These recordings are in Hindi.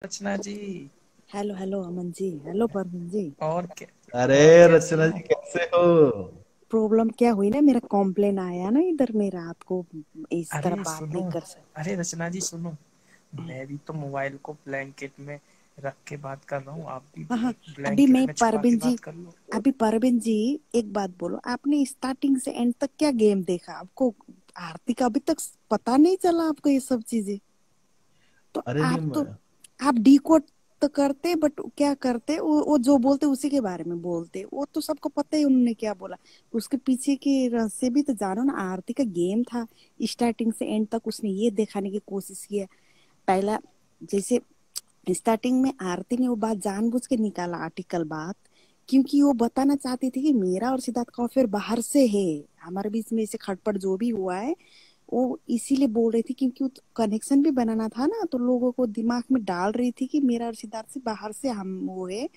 रचना जी। Hello hello Aman ji. Hello Parveen ji. और क्या? और अरे कैसी रचना हो? जी कैसे हो। प्रॉब्लम क्या हुई ना, मेरा कॉम्प्लेन आया ना इधर, मैं रात को इस तरह अरे बात सुनो। नहीं कर सकती। अरे रचना जी सुनो। मैं भी तो मोबाइल को ब्लैंकेट में रख के बात कर रहा हूँ, आप भी हाँ हाँ। अभी ब्लैंकेट मैं में छुपा के परवीन जी, बात कर लो। अभी परवीन जी, एक बात बोलो, आपने स्टार्टिंग से एंड तक क्या गेम देखा? आपको आरती का अभी तक पता नहीं चला आपको ये सब चीजें? तो अरे नहीं आप डिकोड तो करते, बट क्या करते, वो जो बोलते उसी के बारे में बोलते, वो तो सबको पता ही उन्होंने क्या बोला। उसके पीछे के रहस्य भी तो जानो ना। आरती का गेम था, स्टार्टिंग से एंड तक उसने ये दिखाने की कोशिश की है। पहला, जैसे स्टार्टिंग में आरती ने वो बात जानबूझ के निकाला, आर्टिकल बात, क्योंकि वो बताना चाहती थी कि मेरा और सिद्धार्थ का अफेयर बाहर से है, हमारे बीच में ऐसे खटपट जो भी हुआ है वो इसीलिए बोल रही थी, क्योंकि कनेक्शन भी बनाना था ना, तो लोगों को दिमाग में डाल रही थी कि मेरा और सिद्धार्थ से बाहर से हम वो है,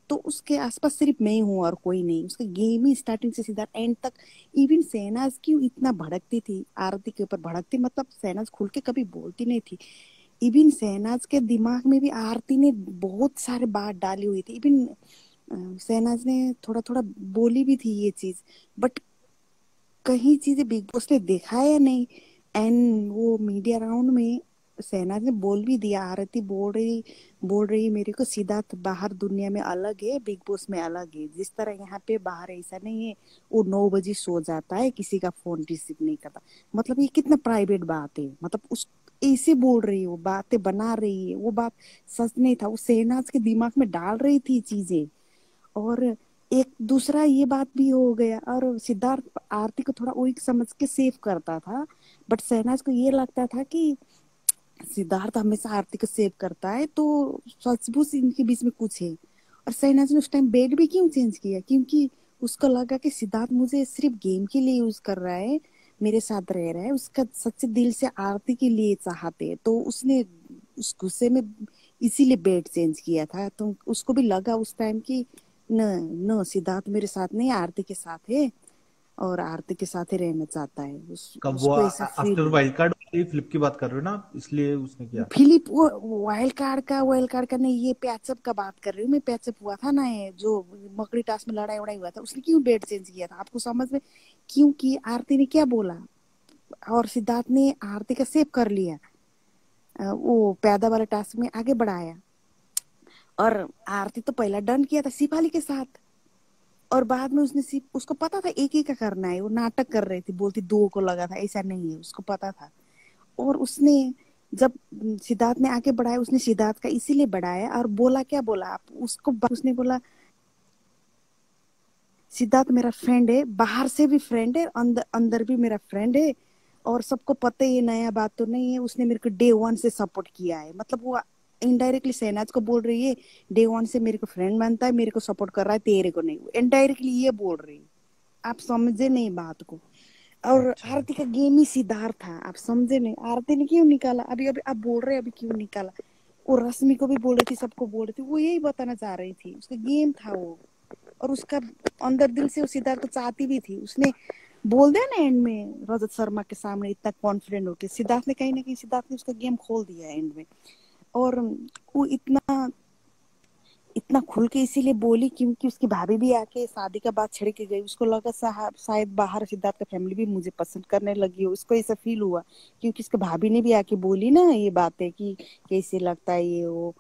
तो उसके आसपास सिर्फ मैं ही हूँ और कोई नहीं। उसका गेम ही स्टार्टिंग से सिद्धार्थ एंड तक। इवन शहनाज क्यों इतना भड़कती थी आरती के ऊपर? भड़कती मतलब शहनाज खुल के कभी बोलती नहीं थी। इवन शहनाज के दिमाग में भी आरती ने बहुत सारे बात डाली हुई थी। इवन शहनाज ने थोड़ा थोड़ा बोली भी थी ये चीज, बट कहीं चीजें बिग बॉस ने देखा या नहीं। एंड वो मीडिया राउंड में शहनाज ने बोल भी दिया, आरती बोल रही मेरे को सिद्धार्थ बाहर दुनिया में अलग है, बिग बॉस में अलग है, जिस तरह यहाँ पे बाहर ऐसा नहीं है। वो 9 बजे सो जाता है, किसी का फोन रिसीव नहीं करता। मतलब ये कितना प्राइवेट बात है, मतलब उस ऐसे बोल रही है, वो बातें बना रही है, वो बात सच नहीं था, वो शहनाज के दिमाग में डाल रही थी चीजें। और एक दूसरा ये बात भी हो गया, और सिद्धार्थ आरती को थोड़ा वीक समझ के सेव करता था, बट शहनाज को ये लगता था कि सिद्धार्थ हमेशा आरती को सेव करता है, तो सचमुच इनके बीच में कुछ है। और शहनाज ने उस टाइम बेड भी क्यों चेंज किया? क्योंकि उसको लगा कि सिद्धार्थ मुझे सिर्फ गेम के लिए यूज कर रहा है, मेरे साथ रह रहा है, उसका सच्चे दिल से आरती के लिए चाहते हैं, तो उसने उस गुस्से में इसीलिए बेड चेंज किया था। तो उसको भी लगा उस टाइम कि न न सिद्धार्थ मेरे साथ नहीं, आरती के साथ है, और आरती के साथ ही रहना चाहता है। कब वो उसको ऐसा फील आफ्टर हुआ। वाइल्ड कार्ड वाली फ्लिप की बात कर रहे हो ना आप, इसलिए उसने किया। फिलिप, वो वाइल्ड कार्ड का नहीं, ये पैचअप का बात कर रही हूँ मैं। पैचअप हुआ था ना, ये जो मकड़ी टास में लड़ाई वड़ाई हुआ था, उसने क्यों बेड चेंज किया था आपको समझ में? क्योंकि आरती ने क्या बोला, और सिद्धार्थ ने आरती का सेव कर लिया, वो पैदा वाले टास्क में आगे बढ़ाया। और आरती तो पहला डन किया था शिफाली के साथ, और बाद में उसको पता था एक ही का करना है, वो नाटक कर रही थी, बोलती दो को लगा था, ऐसा नहीं है, उसको पता था। और उसने जब सिद्धार्थ ने आगे बढ़ाया, उसने सिद्धार्थ का इसीलिए बढ़ाया, और बोला क्या बोला आप उसको, उसने बोला सिद्धार्थ मेरा फ्रेंड है, बाहर से भी फ्रेंड है, अंदर अंदर भी मेरा फ्रेंड है, और सबको पता है, ये नया बात तो नहीं है, उसने मेरे को डे वन से सपोर्ट किया है। मतलब वो इनडायरेक्टली शहनाज को बोल रही है, डे वन से मेरे को फ्रेंड मानता है, मेरे को सपोर्ट कर रहा है, तेरे को नहीं। इनडायरेक्टली ये बोल रही है। आप समझे नहीं बात को। और अच्छा। आरती का गेम ही सिद्धार्थ था, आप समझे नहीं। आरती ने क्यों निकाला, अभी अभी आप बोल रहे हैं अभी क्यों निकाला? वो रश्मि को भी बोल रही थी, सबको बोल रही थी, वो यही बताना चाह रही थी, उसका गेम था वो। और उसका अंदर दिल से वो सिद्धार्थ को चाहती भी थी। उसने बोल दिया ना एंड में, रजत शर्मा के सामने इतना कॉन्फिडेंट होके, सिद्धार्थ ने कहीं ना कहीं सिद्धार्थ ने उसका गेम खोल दिया एंड में। और वो इतना इतना खुल के इसीलिए बोली क्योंकि उसकी भाभी भी आके शादी का बात छेड़ के गई, उसको लगा साहब शायद बाहर सिद्धार्थ का फैमिली भी मुझे पसंद करने लगी हो, उसको ऐसा फील हुआ। क्योंकि उसके भाभी ने भी आके बोली ना ये बातें कि कैसे लगता है ये वो।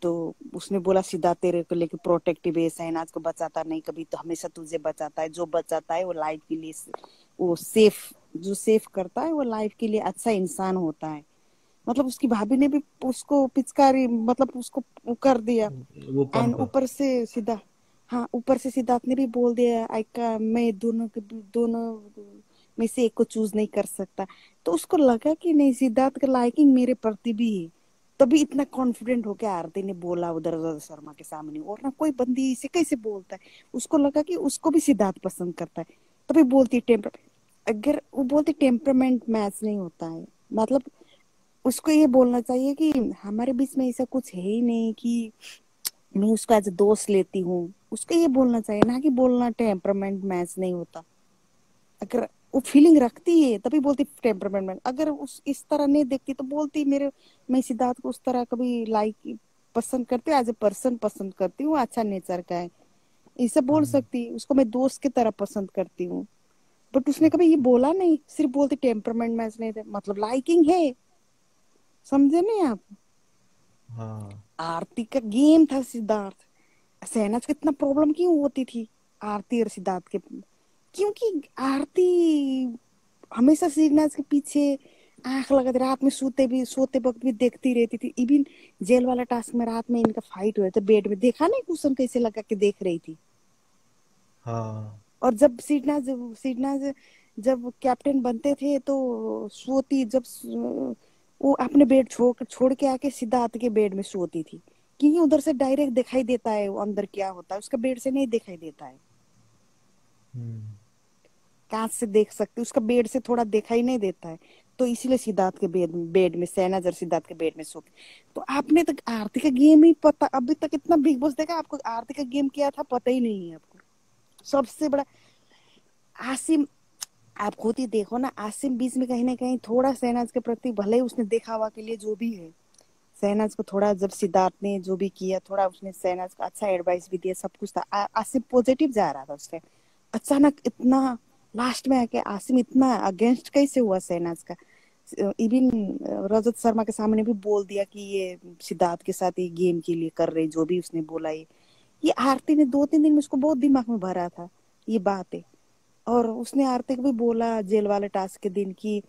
तो उसने बोला सिद्धार्थ तेरे को लेके प्रोटेक्टिव है, शहनाज को बचाता नहीं कभी, तो हमेशा तुझे बचाता है, जो बचाता है वो लाइफ के लिए, वो सेफ, जो सेफ करता है वो लाइफ के लिए अच्छा इंसान होता है। मतलब उसकी भाभी ने भी उसको पिचकारी, मतलब उसको कर दिया। वो एंड पंप। ऊपर से सीधा, हाँ ऊपर से सिद्धार्थ ने भी बोल दिया आई का मैं दोनों में से एक को चूज नहीं कर सकता। तो उसको लगा कि नहीं, सिद्धार्थ का लाइकिंग मेरे प्रति भी है, तभी इतना कॉन्फिडेंट होके आरती ने बोला उधर रजत शर्मा के सामने। और ना कोई बंदी इसे कैसे बोलता है, उसको लगा कि उसको भी सिद्धार्थ पसंद करता है, तभी बोलती टेम्पर, अगर वो बोलती टेम्परामेंट मैच नहीं होता है, मतलब उसको ये बोलना चाहिए कि हमारे बीच में ऐसा कुछ है ही नहीं कि मैं उसका एज दोस्त लेती हूँ। उसको ये बोलना चाहिए ना कि बोलना टेम्परामेंट मैच नहीं होता। अगर वो फीलिंग रखती है तभी बोलती टेम्परामेंट मैच, अगर उस इस तरह नहीं देखती तो बोलती मेरे, मैं सिद्धार्थ को उस तरह कभी लाइक पसंद करती हूँ, एज ए पर्सन पसंद करती हूँ, अच्छा नेचर का है, इसे बोल सकती, उसको मैं दोस्त की तरह पसंद करती हूँ। बट उसने कभी ये बोला नहीं, सिर्फ बोलती टेम्परमेंट मैच नहीं थे, मतलब लाइकिंग है, समझे नहीं आप? हाँ आरती का गेम था सिद्धार्थ, शहनाज को इतना प्रॉब्लम क्यों होती थी आरती और सिद्धार्थ के? क्योंकि आरती हमेशा शहनाज के पीछे आंख लगा दी, रात में सोते वक्त भी देखती रहती थी। इवन जेल वाला टास्क में रात में इनका फाइट हुआ था बेड में, देखा नहीं कुशन कैसे लगा के देख रही थी। हाँ। और जब सिडनाज जब कैप्टन बनते थे तो सोती, जब वो अपने बेड छोड़ के आके सिद्धार्थ के बेड में सोती थी, क्योंकि उधर से डायरेक्ट दिखाई देता है वो अंदर क्या होता है, उसका बेड से नहीं दिखाई देता है, हम्म। कांच से देख सकते, उसका बेड से थोड़ा दिखाई नहीं देता है। तो इसीलिए सिद्धार्थ के बेड में शहनाज और सिद्धार्थ के बेड में सो के। तो आपने तक आरती का गेम ही पता, अभी तक इतना बिग बॉस देखा, आपको आरती का गेम क्या था पता ही नहीं है आपको। सबसे बड़ा आसिम, आप खुद ही देखो ना, आसिम बीच में कहीं ना कहीं थोड़ा शहनाज के प्रति, भले ही उसने दिखावा के लिए जो भी है, शहनाज को थोड़ा, जब सिद्धार्थ ने जो भी किया थोड़ा उसने शहनाज को अच्छा एडवाइस भी दिया, सब कुछ था, आसिम पॉजिटिव जा रहा था उस टाइम। अचानक इतना लास्ट में आके आसिम इतना अगेंस्ट कैसे हुआ शहनाज का? इवन रजत शर्मा के सामने भी बोल दिया कि ये सिद्धार्थ के साथ ये गेम के लिए कर रहे, जो भी उसने बोला। ये आरती ने 2-3 दिन में उसको बहुत दिमाग में भरा था ये बात है। और उसने आरती को भी बोला जेल वाले टास्क के दिन की,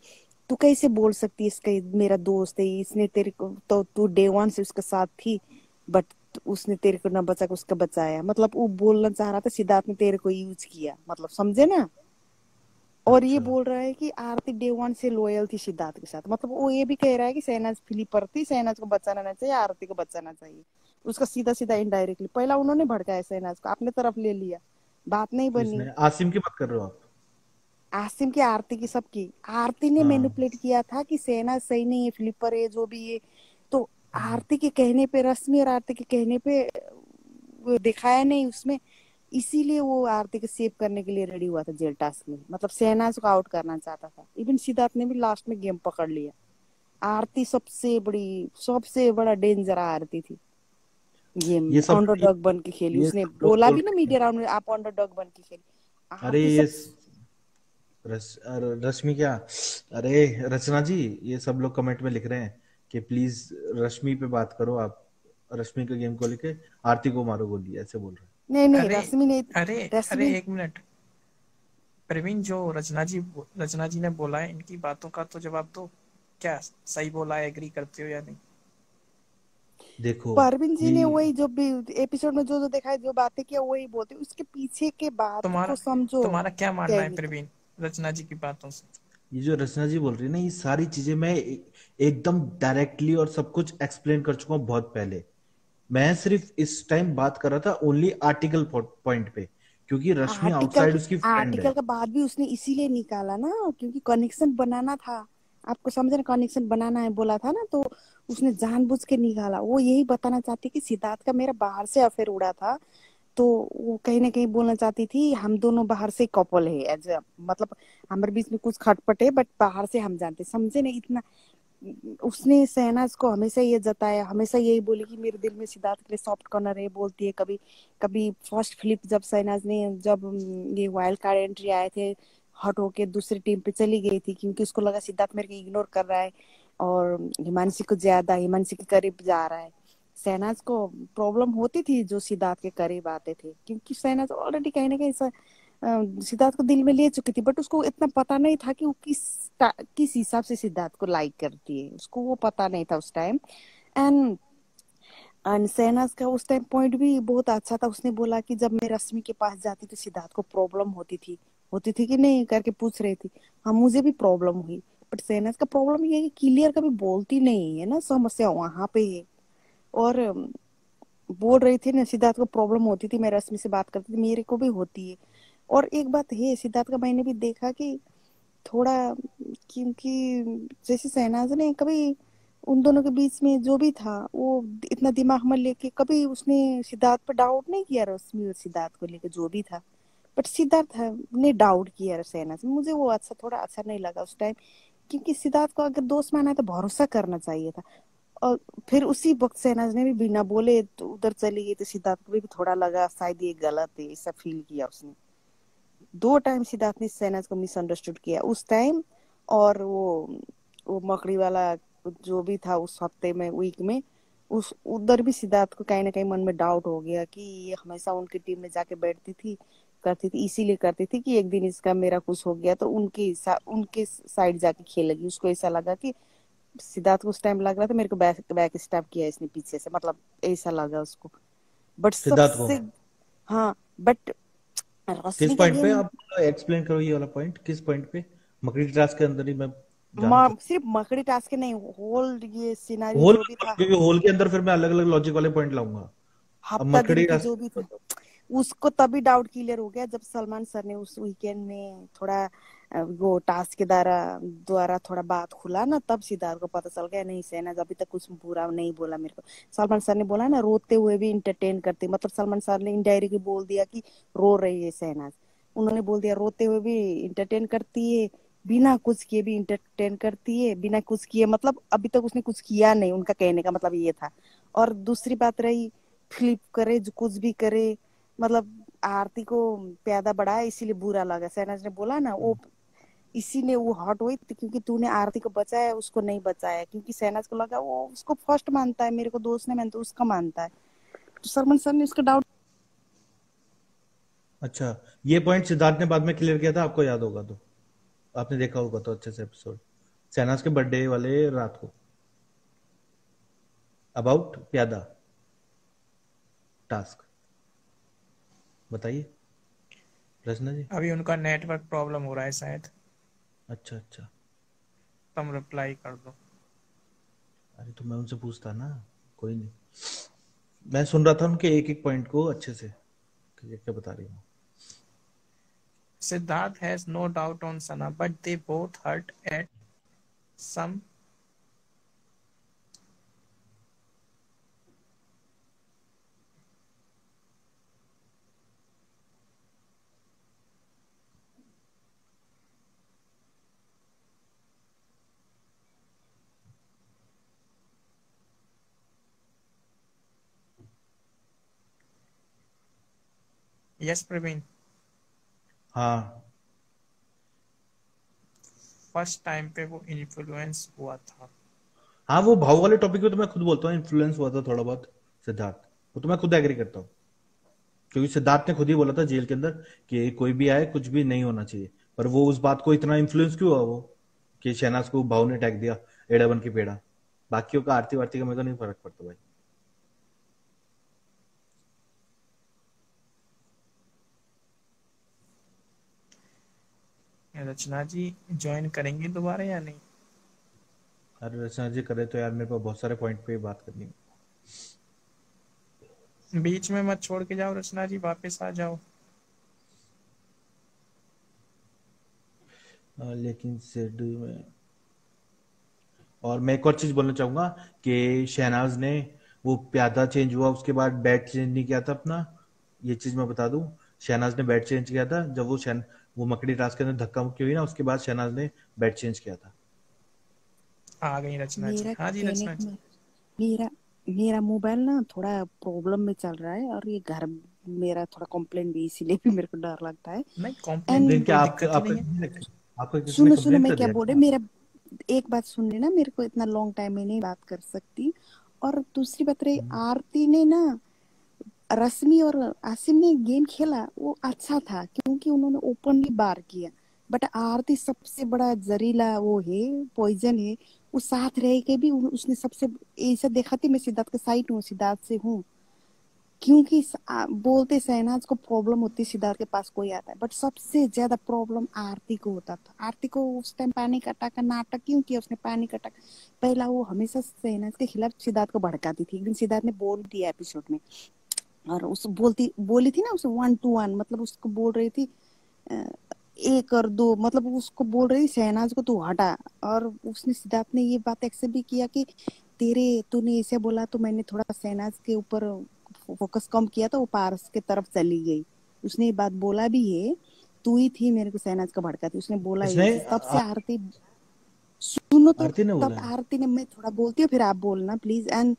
तू कैसे बोल सकती है इसका मेरा दोस्त है, इसने तेरे को तो, तू डे वन से उसके साथ थी, बट उसने तेरे को ना बचा के उसका बचाया, मतलब वो बोलना चाह रहा था सिद्धार्थ ने तेरे को यूज किया, मतलब समझे ना? और ये अच्छा। बोल रहा है कि आरती डे वन से लॉयल थी सिद्धार्थ के साथ, मतलब वो ये भी कह रहा है कि शहनाज फ्लिपर थी, शहनाज को बचाना नहीं चाहिए, आरती को बचाना चाहिए। उसका सीधा सीधा इनडायरेक्टली पहला उन्होंने भड़काया शहनाज को, अपने तरफ ले लिया, बात नहीं बनी। किसने? आसिम की बात कर रहे हो आप? आसिम की, आरती की, सबकी। आरती ने हाँ। मैनिपुलेट किया था कि सेना सही नहीं है, फ्लिपर है, जो भी है। तो हम्म। आरती के कहने पे, रश्मि और आरती के कहने पे वो दिखाया नहीं उसमें, इसीलिए वो आरती को सेव करने के लिए रेडी हुआ था जेल टास्क में, मतलब शहनाज को आउट करना चाहता था। इवन सिद्धार्थ ने भी लास्ट में गेम पकड़ लिया। आरती सबसे बड़ा डेंजर आरती थी गेम ये में, सब अंडरडॉग बन के खेली, ये उसने सब लोग बोला बोल भी ना रहे हैं। मीडिया राउंड में, आप अंडरडॉग बन के खेली। अरे आरती सब रश्मि क्या, अरे रचना जी, ये सब लोग कमेंट में लिख रहे हैं कि प्लीज रश्मि पे बात करो आप, रश्मि के गेम को लेके आरती को मारो गोली, ऐसे बोल रहे हैं। नहीं नहीं, अरे रश्मि ने, अरे अरे रश्मि एक मिनट, प्रवीण, जो रचना जी ने बोला है, इनकी बातों का तो जवाब दो। क्या सही बोला है, एग्री करते हो या नहीं? देखो परवीन जी ये ने वही जो भी एपिसोड में जो जो देखा है, जो बातें किया वही बोलते, उसके पीछे के बात को तुम्हारा समझो। तुम्हारा क्या क्या मानना है है तो, प्रवीण, रचना जी की बातों से? ये जो रचना जी बोल रही है ना, ये सारी चीजें मैं एकदम डायरेक्टली और सब कुछ एक्सप्लेन कर चुका हूँ बहुत पहले। मैं सिर्फ इस टाइम बात कर रहा था ओनली आर्टिकल पॉइंट पे, क्योंकि रश्मि आर्टिकल आउटसाइड उसकी फ्रेंड आर्टिकल है। का बाद भी उसने इसीलिए निकाला ना, क्योंकि कनेक्शन बनाना था। आपको समझे ना, कनेक्शन बनाना है बोला था ना, तो उसने जानबूझ के निकाला। वो यही बताना चाहती कि सिद्धार्थ का मेरा बाहर से अफेयर उड़ा था, तो वो कहीं ना कहीं बोलना चाहती थी हम दोनों बाहर से कपल है, एज मतलब हमारे बीच में कुछ खटपट है, बट बाहर से हम जानते, समझे ना इतना। उसने शहनाज को हमेशा ये जताया, हमेशा यही बोली कि मेरे दिल में सिद्धार्थ के लिए सॉफ्ट कॉर्नर है, बोलती है कभी कभी। फर्स्ट फ्लिप जब शहनाज ने, जब ये वाइल्ड कार्ड एंट्री आए थे, हट होके दूसरी टीम पे चली गई थी, क्योंकि उसको लगा सिद्धार्थ मेरे को इग्नोर कर रहा है और हिमांशी को ज्यादा, हिमांशी के करीब जा रहा है। शहनाज को प्रॉब्लम होती थी जो सिद्धार्थ के करीब आते थे, क्योंकि शहनाज ऑलरेडी कहीं ना कहीं सिद्धार्थ को दिल में ले चुकी थी, बट उसको इतना पता नहीं था कि वो किस हिसाब से सिद्धार्थ को लाइक करती है, उसको वो पता नहीं था उस टाइम। एंड एंड शहनाज का उस टाइम पॉइंट भी बहुत अच्छा था, उसने बोला कि जब मैं रश्मि के पास जाती तो सिद्धार्थ को प्रॉब्लम होती थी कि नहीं करके पूछ रही थी। हाँ, मुझे भी प्रॉब्लम हुई, बट शहनाज का प्रॉब्लम ये है कि क्लियर कभी बोलती नहीं है ना, समस्या वहां पे है। और बोल रही थी ना, सिद्धार्थ को प्रॉब्लम होती थी, मैं रश्मि से बात करती थी, मेरे को भी होती है। और एक बात है सिद्धार्थ का, मैंने भी देखा कि थोड़ा, क्योंकि जैसे शहनाज ने कभी, उन दोनों के बीच में जो भी था वो इतना दिमाग में लेके कभी उसने सिद्धार्थ पर डाउट नहीं किया, रश्मि और सिद्धार्थ को लेके जो भी था। बट सिद्धार्थ ने डाउट किया शहनाज, मुझे वो अच्छा, थोड़ा अच्छा नहीं लगा उस टाइम, क्योंकि सिद्धार्थ को अगर दोस्त माना है तो भरोसा करना चाहिए था। और फिर उसी वक्त शहनाज ने भी बिना बोले तो उधर चली गई, तो सिद्धार्थ को भी थोड़ा लगा शायद ये गलत है, ऐसा फील किया उसने। 2 टाइम सिद्धार्थ ने शहनाज को मिसअंडरस्टूड किया, उस टाइम और वो मकड़ी वाला जो भी था उस हफ्ते में, वीक में, उस उधर भी सिद्धार्थ को कहीं ना कहीं मन में डाउट हो गया कि ये हमेशा उनकी टीम में जाके बैठती थी, करती थी, इसीलिए करती थी कि एक दिन इसका मेरा कुछ हो गया तो उनके साइड जाके खेलेगी। उसको ऐसा लगा कि सिद्धार्थ को उस टाइम लग रहा था मेरे को बैक बैक स्टैप किया इसने पीछे से, मतलब ऐसा लगा उसको। बट सिद्धार्थ को सबसे, हाँ, बट किस रश्मि का पॉइंट पे, गेम, आप एक्सप्लेन करो ये वाला पॉइंट, किस पॉइंट पे? मकड़ी टास्क के अंदर ही मैं जानना चाहता सिर्फ मकड़ी टास्क के नहीं, होल ये हूँ। सिनारियो होल, जो भी था, क्योंकि होल के अंदर फिर मैं अलग अलग लॉजिक वाले पॉइंट लाऊंगा। अब हफ्ता दिन मकड़ी की टास्क जो भी था, उसको तभी डाउट क्लियर हो गया जब सलमान सर ने उस वीकेंड में थोड़ा वो टास्क के द्वारा द्वारा थोड़ा बात खुला ना, तब सिद्धार्थ को पता चल गया नहीं शहनाज अभी तक कुछ बुरा नहीं बोला मेरे को। सलमान सर ने बोला ना रोते हुए भी इंटरटेन करती, मतलब सलमान सर ने इनडायरेक्टली बोल दिया कि रो रही है शहनाज, उन्होंने बोल दिया रोते हुए भी इंटरटेन करती है, बिना कुछ किए भी इंटरटेन करती है, बिना कुछ किए, मतलब अभी तक उसने कुछ किया नहीं, उनका कहने का मतलब ये था। और दूसरी बात रही, फ्लिप करे जो कुछ भी करे, मतलब आरती को प्यादा बढ़ाया इसीलिए बुरा लगा। शहनाज ने बोला ना वो, इसी ने वो हॉट हुई थी क्योंकि तूने आरती को बचाया उसको नहीं बचाया, क्योंकि शहनाज को लगा वो उसको फर्स्ट मानता है, मेरे को दोस्त नहीं मानता, उसका मानता है। तो सरमन सर ने उसका डाउट, अच्छा, ये पॉइंट सिद्धार्थ ने बाद में क्लियर किया था, आपको याद होगा तो, आपने देखा होगा तो अच्छे से एपिसोड, शहनाज के बर्थडे वाले रात को, अबाउट प्यादा टास्क, बताइए रचना जी। अभी उनका नेटवर्क प्रॉब्लम हो रहा है शायद, अच्छा अच्छा। तुम रिप्लाई कर दो। अरे तो मैं उनसे पूछता ना, कोई नहीं, मैं सुन रहा था उनके एक एक पॉइंट को अच्छे से, क्या क्या बता रही हूँ। Siddharth has no doubt on Sana, but they both hurt at some. Yes, Praveen. हाँ फर्स्ट टाइम पे वो इन्फ्लुएंस हुआ था। हाँ, वो भाव वाले टॉपिक पे तो मैं खुद बोलता हूँ इन्फ्लुएंस हुआ था थोड़ा बहुत सिद्धार्थ, वो तो मैं खुद एग्री करता हूँ, क्योंकि सिद्धार्थ ने खुद ही बोला था जेल के अंदर कि कोई भी आए कुछ भी नहीं होना चाहिए, पर वो उस बात को इतना इन्फ्लुएंस क्यों हुआ वो, कि शहनाज को भाव ने अटैक दिया, एड़ा बन के पेड़ा, बाकियों का आरती वारती का मेरे को नहीं फर्क पड़ता भाई। रचना जी ज्वाइन करेंगे दोबारा या नहीं? अरे रचना जी करे तो यार मेरे पास बहुत सारे पॉइंट पे बात करनी है। बीच में मत छोड़ के जाओ रचना जी, वापस आ जाओ। लेकिन सिड में, और मैं एक और चीज बोलना चाहूंगा कि शहनाज ने वो प्यादा चेंज हुआ उसके बाद बैट चेंज नहीं किया था अपना, ये चीज मैं बता दूं, शहनाज ने बैट चेंज किया था जब वो मकड़ी टास्क के अंदर धक्का मुक्की हुई ना, उसके बाद शहनाज ने बैट चेंज किया था। आ गई रचना जी, मेरा हाँ जी कहने रचना का जी। मेरा मेरा मोबाइल ना थोड़ा प्रॉब्लम में चल रहा है, और ये घर मेरा थोड़ा कंप्लेंट भी, इसीलिए भी मेरे को डर लगता है। नहीं, कॉम्प्लेन की एंड कंप्लेन क्या कोई आपका, दिक्कत ही आपका नहीं है। किसी ने, आपका किसी ने सुनो सुनो, कंप्लेन मैं कर क्या दिया बोल रही, क्या? मेरा एक बात सुन लेना, मेरे को इतना लॉन्ग टाइम में नहीं बात कर सकती। और दूसरी बात रही, हम्म। आरती ने ना, रश्मि और आसिम ने गेम खेला वो अच्छा था क्योंकि उन्होंने ओपनली बार किया। बट आरती सबसे बड़ा जहरीला वो है, पॉइजन है। वो साथ रह के भी उसने सबसे ऐसा देखा थी, मैं सिद्धार्थ के साइड हूँ, सिद्धार्थ से हूँ, क्योंकि बोलते शहनाज को प्रॉब्लम होती सिद्धार्थ के पास कोई आता है, बट सबसे ज्यादा प्रॉब्लम आरती को होता था। आरती को उस टाइम पैनिक अटैक का नाटक क्यों किया उसने, पैनिक अटैक पहला वो हमेशा शहनाज के खिलाफ सिद्धार्थ को भड़काती थी। एक दिन सिद्धार्थ ने बोल दिया एपिसोड में, और उस बोली थी ना उसे 1 to 1, मतलब उसको बोल रही थी अ, 1 और 2, मतलब उसको बोल रही थी शहनाज को तू हटा। और उसने सिद्धार्थ ने ये बात एक्सेप्ट भी किया कि तूने ऐसे बोला तो मैंने थोड़ा शहनाज के ऊपर फोकस कम किया तो वो पारस के तरफ चली गई। उसने ये बात बोला भी है, तू ही थी मेरे को शहनाज का भड़का थी, उसने बोला ये इसने चीज, तब से आरती, सुनो सुनो तो, आरती ने तब बोला है। आरती ने, मैं थोड़ा बोलती हूँ फिर आप बोलना प्लीज। एंड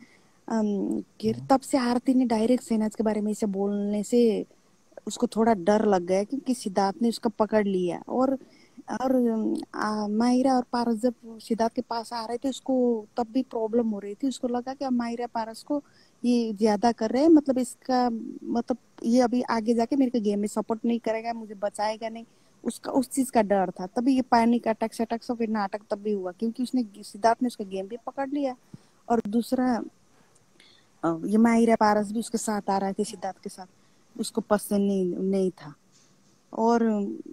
तब से आरती ने डायरेक्ट शहनाज के बारे में ऐसे बोलने से उसको थोड़ा डर लग गया, क्योंकि सिद्धार्थ ने उसका पकड़ लिया। और मायरा और पारस जब सिद्धार्थ के पास आ रहे थे, उसको तब भी प्रॉब्लम हो रही थी। उसको लगा कि अब मायरा पारस को ये ज्यादा कर रहे हैं, मतलब इसका मतलब ये अभी आगे जाके मेरे को गेम में सपोर्ट नहीं करेगा, मुझे बचाएगा नहीं। उसका उस चीज का डर था, तभी ये पैनिक अटैक सटैक सब फिर नाटक तब भी हुआ, क्योंकि उसने सिद्धार्थ ने उसका गेम भी पकड़ लिया। और दूसरा ये माहिरा पारस भी उसके साथ आ रहे थे सिद्धार्थ के साथ, उसको पसंद नहीं था। और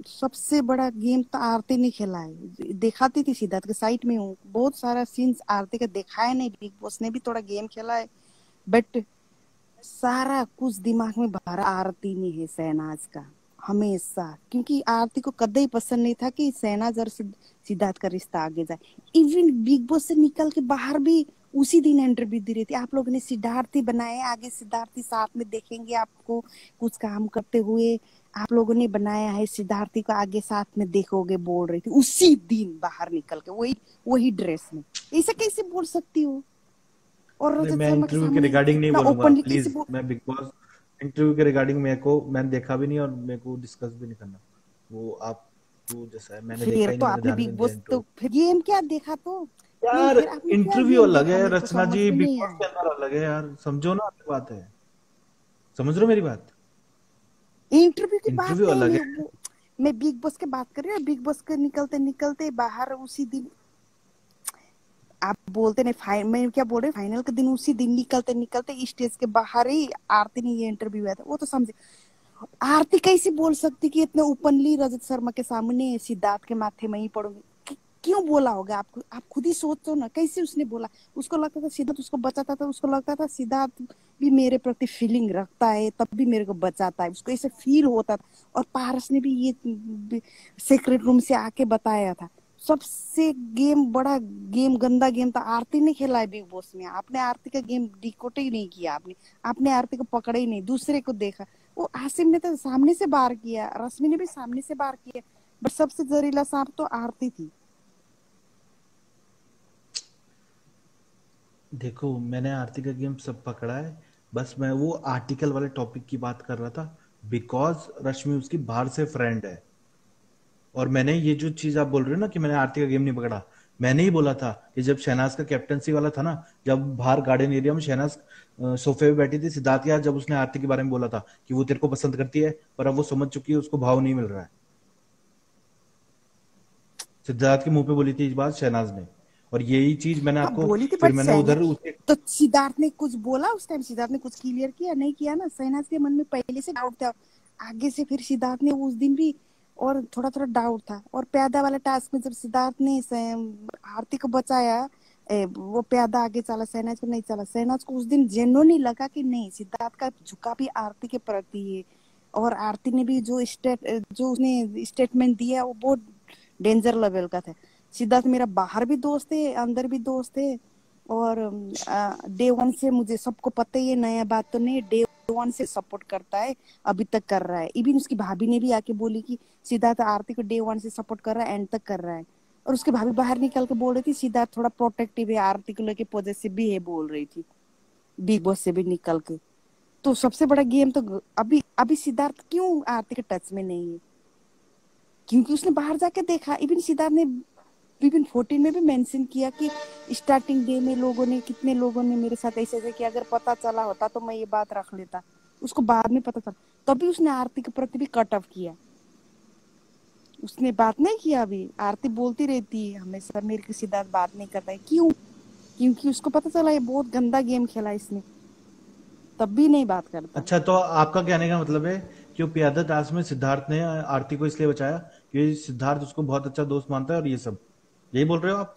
सबसे बड़ा गेम तो आरती ने खेला है। दिखाती थी सिद्धार्थ के साइड में हूँ, बहुत सारा सीन्स आरती का दिखाया नहीं, बिग बॉस ने भी थोड़ा गेम खेला है, बट सारा कुछ दिमाग में भरा आरती ने है शहनाज का हमेशा। क्योंकि आरती को कदे पसंद नहीं था कि शहनाज और सिद्धार्थ का रिश्ता आगे जाए। इवन बिग बॉस से निकल के बाहर भी उसी दिन इंटरव्यू दे रही थी, आप लोगों ने सिद्धार्थ ही बनाए, आगे सिद्धार्थ ही साथ में देखेंगे आपको कुछ काम करते हुए, आप लोगों ने बनाया है सिद्धार्थी को आगे साथ में देखोगे, बोल रही थी उसी दिन बाहर निकल के वही वही ड्रेस में। ऐसा कैसे बोल सकती हो? और नहीं, रजत मैं शर्मा के इंटरव्यू के सामने रिगार्डिंग नहीं इतना बोलूंगा ओपनली कैसे प्लीज। बोल। मैं बिग बॉस इंटरव्यू के रिगार्डिंग मेरे को, मैंने देखा भी नहीं और मेरे को डिस्कस भी नहीं करना। वो आपको जैसा है, मैंने देखा फिर ही तो नहीं, मैंने आपने ध्यान भी बिग नहीं दिया बॉस तो इंटरव्यू। फिर गेम क्या देखा तो? नहीं, यार फिर आपने क्या इंटरव्यू गेम अलग देखा, है मेरे को रचना समझ जी, में बिग नहीं बॉस आया। के अंदर अलग है यार, समझो ना क्या बात है। समझ रहे हो मेरी बात? इंटरव्यू की बात इंटरव्यू नहीं, अलग मैं है। मैं बिग बॉस की बात कर रही हूँ। बिग बॉस के निकलते निकलते बाहर उसी दिन आप बोलते नहीं मैं क्या बोल रही हूँ, फाइनल के दिन उसी दिन निकलते निकलते स्टेज के बाहर ही आरती ने ये इंटरव्यू आया था, वो तो समझे। आरती कैसे बोल सकती कि इतने ओपनली रजत शर्मा के सामने सिद्धार्थ के माथे में ही पड़ूंगी? क्यों बोला होगा? आपको आप खुद ही सोचो ना, कैसे उसने बोला? उसको लगता था सिद्धार्थ उसको बचाता था, उसको लगता था सिद्धार्थ भी मेरे प्रति फीलिंग रखता है, तब भी मेरे को बचाता है, उसको ऐसे फील होता था। और पारस ने भी ये सीक्रेट रूम से आके बताया था। सबसे गेम बड़ा गेम गंदा गेम था आरती ने खेला है बिग बॉस में। आपने आरती का गेम डिकोड ही नहीं किया, आपने आपने आरती को पकड़ा ही नहीं, दूसरे को देखा। वो आसिम ने तो सामने से बार किया, रश्मि ने भी सामने से बार किया, बट सबसे जहरीला सांप तो आरती थी। देखो मैंने आरती का गेम सब पकड़ा है, बस मैं वो आर्टिकल वाले टॉपिक की बात कर रहा था, बिकॉज रश्मि उसकी बाहर से फ्रेंड है। और मैंने ये जो चीज आप बोल रहे हो ना कि मैंने आरती का गेम नहीं पकड़ा, मैंने ही बोला था कि जब शहनाज का कैप्टनसी वाला था ना, जब बाहर गार्डन एरिया में शहनाज सोफे पे बैठी थी सिद्धार्थ के साथ, जब उसने आरती के बारे में बोला था कि वो तेरे को पसंद करती है, पर अब वो समझ चुकी है उसको भाव नहीं मिल रहा है। सिद्धार्थ के मुंह पे बोली थी इस बात शहनाज ने, और यही चीज मैंने हाँ आपको, बोली थी, फिर बट मैंने सहना उधर उसे, तो सिद्धार्थ ने कुछ बोला उस टाइम? सिद्धार्थ ने कुछ क्लियर किया नहीं किया ना? शहनाज के मन में पहले से डाउट था, आगे से फिर सिद्धार्थ ने उस दिन भी और थोड़ा थोड़ा डाउट था। और प्यादा वाला टास्क में जब सिद्धार्थ ने आरती को बचाया, वो प्यादा आगे चला, शहनाज को नहीं चला। शहनाज को उस दिन जेन्युइनली लगा कि नहीं, सिद्धार्थ का झुका भी आरती के प्रति है। और आरती ने भी जो उसने स्टेटमेंट दिया वो बहुत डेंजर लेवल का था। सिद्धार्थ मेरा बाहर भी दोस्त है, अंदर भी दोस्त है। और डे वन से मुझे सबको पता ही है, नया बात तो नहीं, डे वन से सपोर्ट करता है, अभी तक कर रहा है। इवन उसकी भाभी ने भी आके बोली कि सिद्धार्थ आरती को डे वन से सपोर्ट कर रहा है, एंड तक कर रहा है। और उसकी भाभी बाहर निकल के बोल रही थी सिद्धार्थ थोड़ा प्रोटेक्टिव है, आरती को लेके पॉजिटिव भी है, बोल रही थी बिग बॉस से भी निकल के। तो सबसे बड़ा गेम तो अभी अभी सिद्धार्थ क्यों आरती के टच में नहीं है? क्योंकि उसने बाहर जाके देखा। इवन सिद्धार्थ ने विपिन 14 में भी मेंशन किया कि स्टार्टिंग डे में कितने लोगों ने मेरे साथ ऐसे ऐसे किया, अगर पता चला होता तो मैं ये बात रख लेता। उसको बाद में पता चला, तभी उसने आरती के प्रति भी कट ऑफ किया। उसने बात नहीं किया। अभी आरती बोलती रहती है हमेशा मेरे के सिद्धार्थ बात नहीं करता है, क्यों? क्योंकि उसको पता चला ये बहुत गंदा गेम खेला इसने, तब भी नहीं बात करता। अच्छा तो आपका कहने का मतलब है कि वो प्यादा टास्क में सिद्धार्थ ने आरती को इसलिए बचाया कि सिद्धार्थ उसको बहुत अच्छा दोस्त मानता है, और ये सब यही बोल रहे हो आप?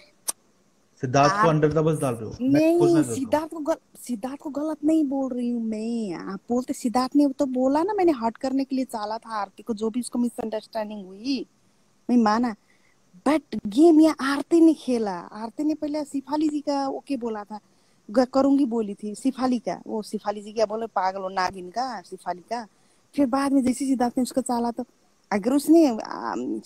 सिद्धार्थ को आर अंडर द बस डाल रहे हो, मैं पूछना नहीं, चाहता हूँ। सिद्धार्थ को गलत नहीं बोल रही हूँ मैं। आप बोलते सिद्धार्थ ने तो बोला ना, मैंने हर्ट करने के लिए चाला था आरती को, जो भी उसको मिसअंडरस्टैंडिंग हुई मैं माना। बट गेम ये आरती ने खेला। आरती ने पहले शिफाली जी का ओके बोला था, करूंगी बोली थी शिफाली का, वो शिफाली जी क्या बोले, पागल हो नागिन का शिफाली का। फिर बाद में जैसे सिद्धार्थ ने उसको चाला, तो अगर उसने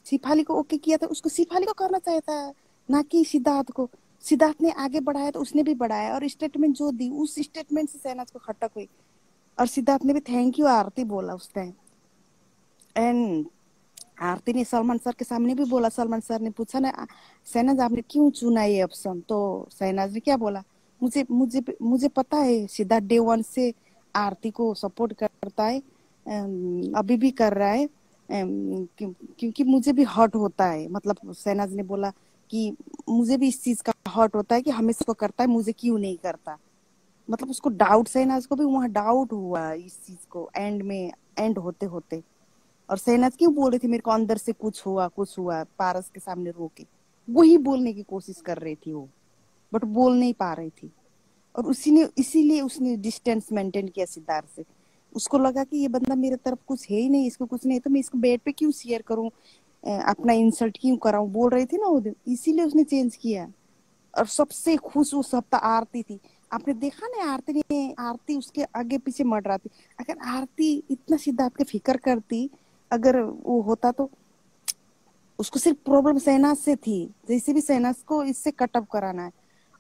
शिफाली को ओके किया था, उसको शिफाली को करना चाहिए था। ना कि सिद्धार्थ को। सिद्धार्थ ने आगे बढ़ाया तो उसने भी बढ़ाया, और स्टेटमेंट जो दी उस स्टेटमेंट से शहनाज को खटक हुई। और सिद्धार्थ ने भी थैंक यू आरती बोला उस टाइम। एंड आरती ने सलमान सर के सामने भी बोला, सलमान सर ने पूछा ना शहनाज आपने क्यों चुना ये ऑप्शन, तो शहनाज ने क्या बोला, मुझे मुझे मुझे पता है सिद्धार्थ डे वन से आरती को सपोर्ट करता है, अभी भी कर रहा है, क्योंकि मुझे भी हर्ट होता है। मतलब शहनाज ने बोला कि मुझे भी इस चीज का हर्ट होता है कि हमेशा को करता है, मुझे क्यों नहीं करता। मतलब उसको डाउट, शहनाज को भी वहां डाउट हुआ इस चीज को एंड में, एंड होते होते। और शहनाज क्यों बोल रही थी मेरे को अंदर से कुछ हुआ पारस के सामने रो के, वही बोलने की कोशिश कर रही थी वो, बट बोल नहीं पा रही थी। और उसी ने इसीलिए उसने डिस्टेंस मेंटेन किया सिद्धार्थ से। उसको लगा कि ये बंदा मेरे तरफ कुछ है ही नहीं, इसको कुछ नहीं, तो मैं इसको बेड पे क्यों शेयर करूं, अपना इंसल्ट क्यों कराऊं, बोल रही थी ना वो दिन, इसीलिए उसने चेंज किया। और सबसे खुश उस हफ्ता आरती थी। आपने देखा ना आरती उसके आगे पीछे मर रहा थी। अगर आरती इतना सिद्धार्थ की फिक्र करती, अगर वो होता तो उसको सिर्फ प्रॉब्लम शहनाज से थी, जैसे भी शहनाज को इससे कटअप कराना है।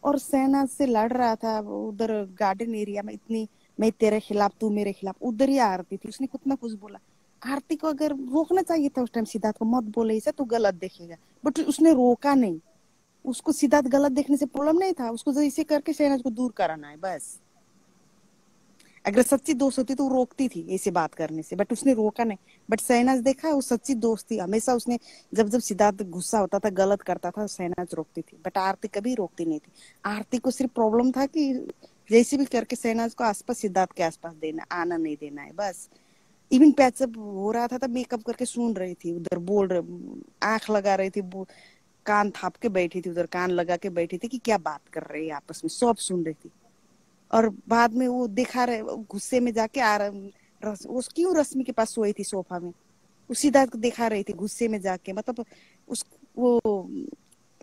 और शहनाज से लड़ रहा था उधर गार्डन एरिया में, इतनी मैं तेरे खिलाफ तू मेरे खिलाफ, उधर ही आरती थी, उसने कितना कुछ बोला। आरती को अगर रोकना चाहिए था उस टाइम सिद्धार्थ को, मत बोले इसे तू गलत देखेगा, बट उसने रोका नहीं। उसको सिद्धार्थ गलत देखने से प्रॉब्लम नहीं था, उसको जैसे करके शहनाज को दूर कराना है बस। अगर सच्ची दोस्त होती तो वो रोकती थी ऐसे बात करने से, बट उसने रोका नहीं। बट शहनाज देखा है वो सच्ची दोस्त थी, हमेशा उसने जब जब सिद्धार्थ गुस्सा होता था गलत करता था शहनाज रोकती थी, बट आरती कभी रोकती नहीं थी। आरती को सिर्फ प्रॉब्लम था कि जैसे भी करके शहनाज को आसपास, सिद्धार्थ के आसपास देना, आना नहीं देना है बस। इवन पैचअप हो रहा था तब मेकअप करके सुन रही थी उधर, बोल रहे, आंख लगा रही थी, कान थाप के बैठी थी उधर, कान लगा के बैठी थी कि क्या बात कर रही है आपस में, सब सुन रही थी। और बाद में वो दिखा रहे गुस्से में जाके आ रहा, वो क्यों रश्मि के पास सोई थी सोफा में, उस सिद्धार्थ को दिखा रही थी गुस्से में जाके, मतलब उस वो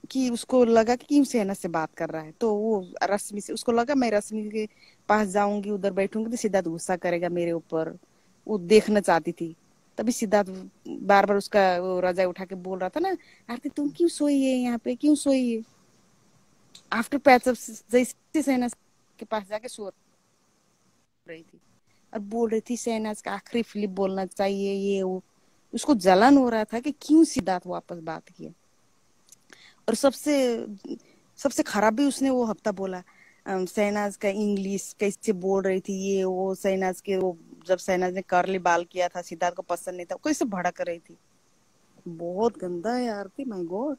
कि उसको लगा कि क्यों सेना से बात कर रहा है, तो वो रश्मि से उसको लगा मैं रश्मि के पास जाऊंगी उधर बैठूंगी तो सिद्धार्थ गुस्सा करेगा मेरे ऊपर, वो देखना चाहती थी। तभी सिद्धार्थ बार बार उसका वो रजाई उठा के बोल रहा था ना, आरती तुम क्यों सोई है यहाँ पे, क्यों सोई है। आफ्टर पैचअप जैसे सेना के पास जाके सो रही थी और बोल रही थी शहनाज का आखिरी फिल्म बोलना चाहिए ये वो। उसको जलन हो रहा था कि क्यों सिद्धार्थ वापस बात किया। और सबसे सबसे खराब भी उसने वो हफ्ता बोला, शहनाज का इंग्लिश कैसे बोल रही थी ये वो, शहनाज के वो जब शहनाज ने कर्ली बाल किया था सिद्धार्थ को पसंद नहीं था, कैसे भड़क रही थी। बहुत गंदा है आरती, माय गॉड।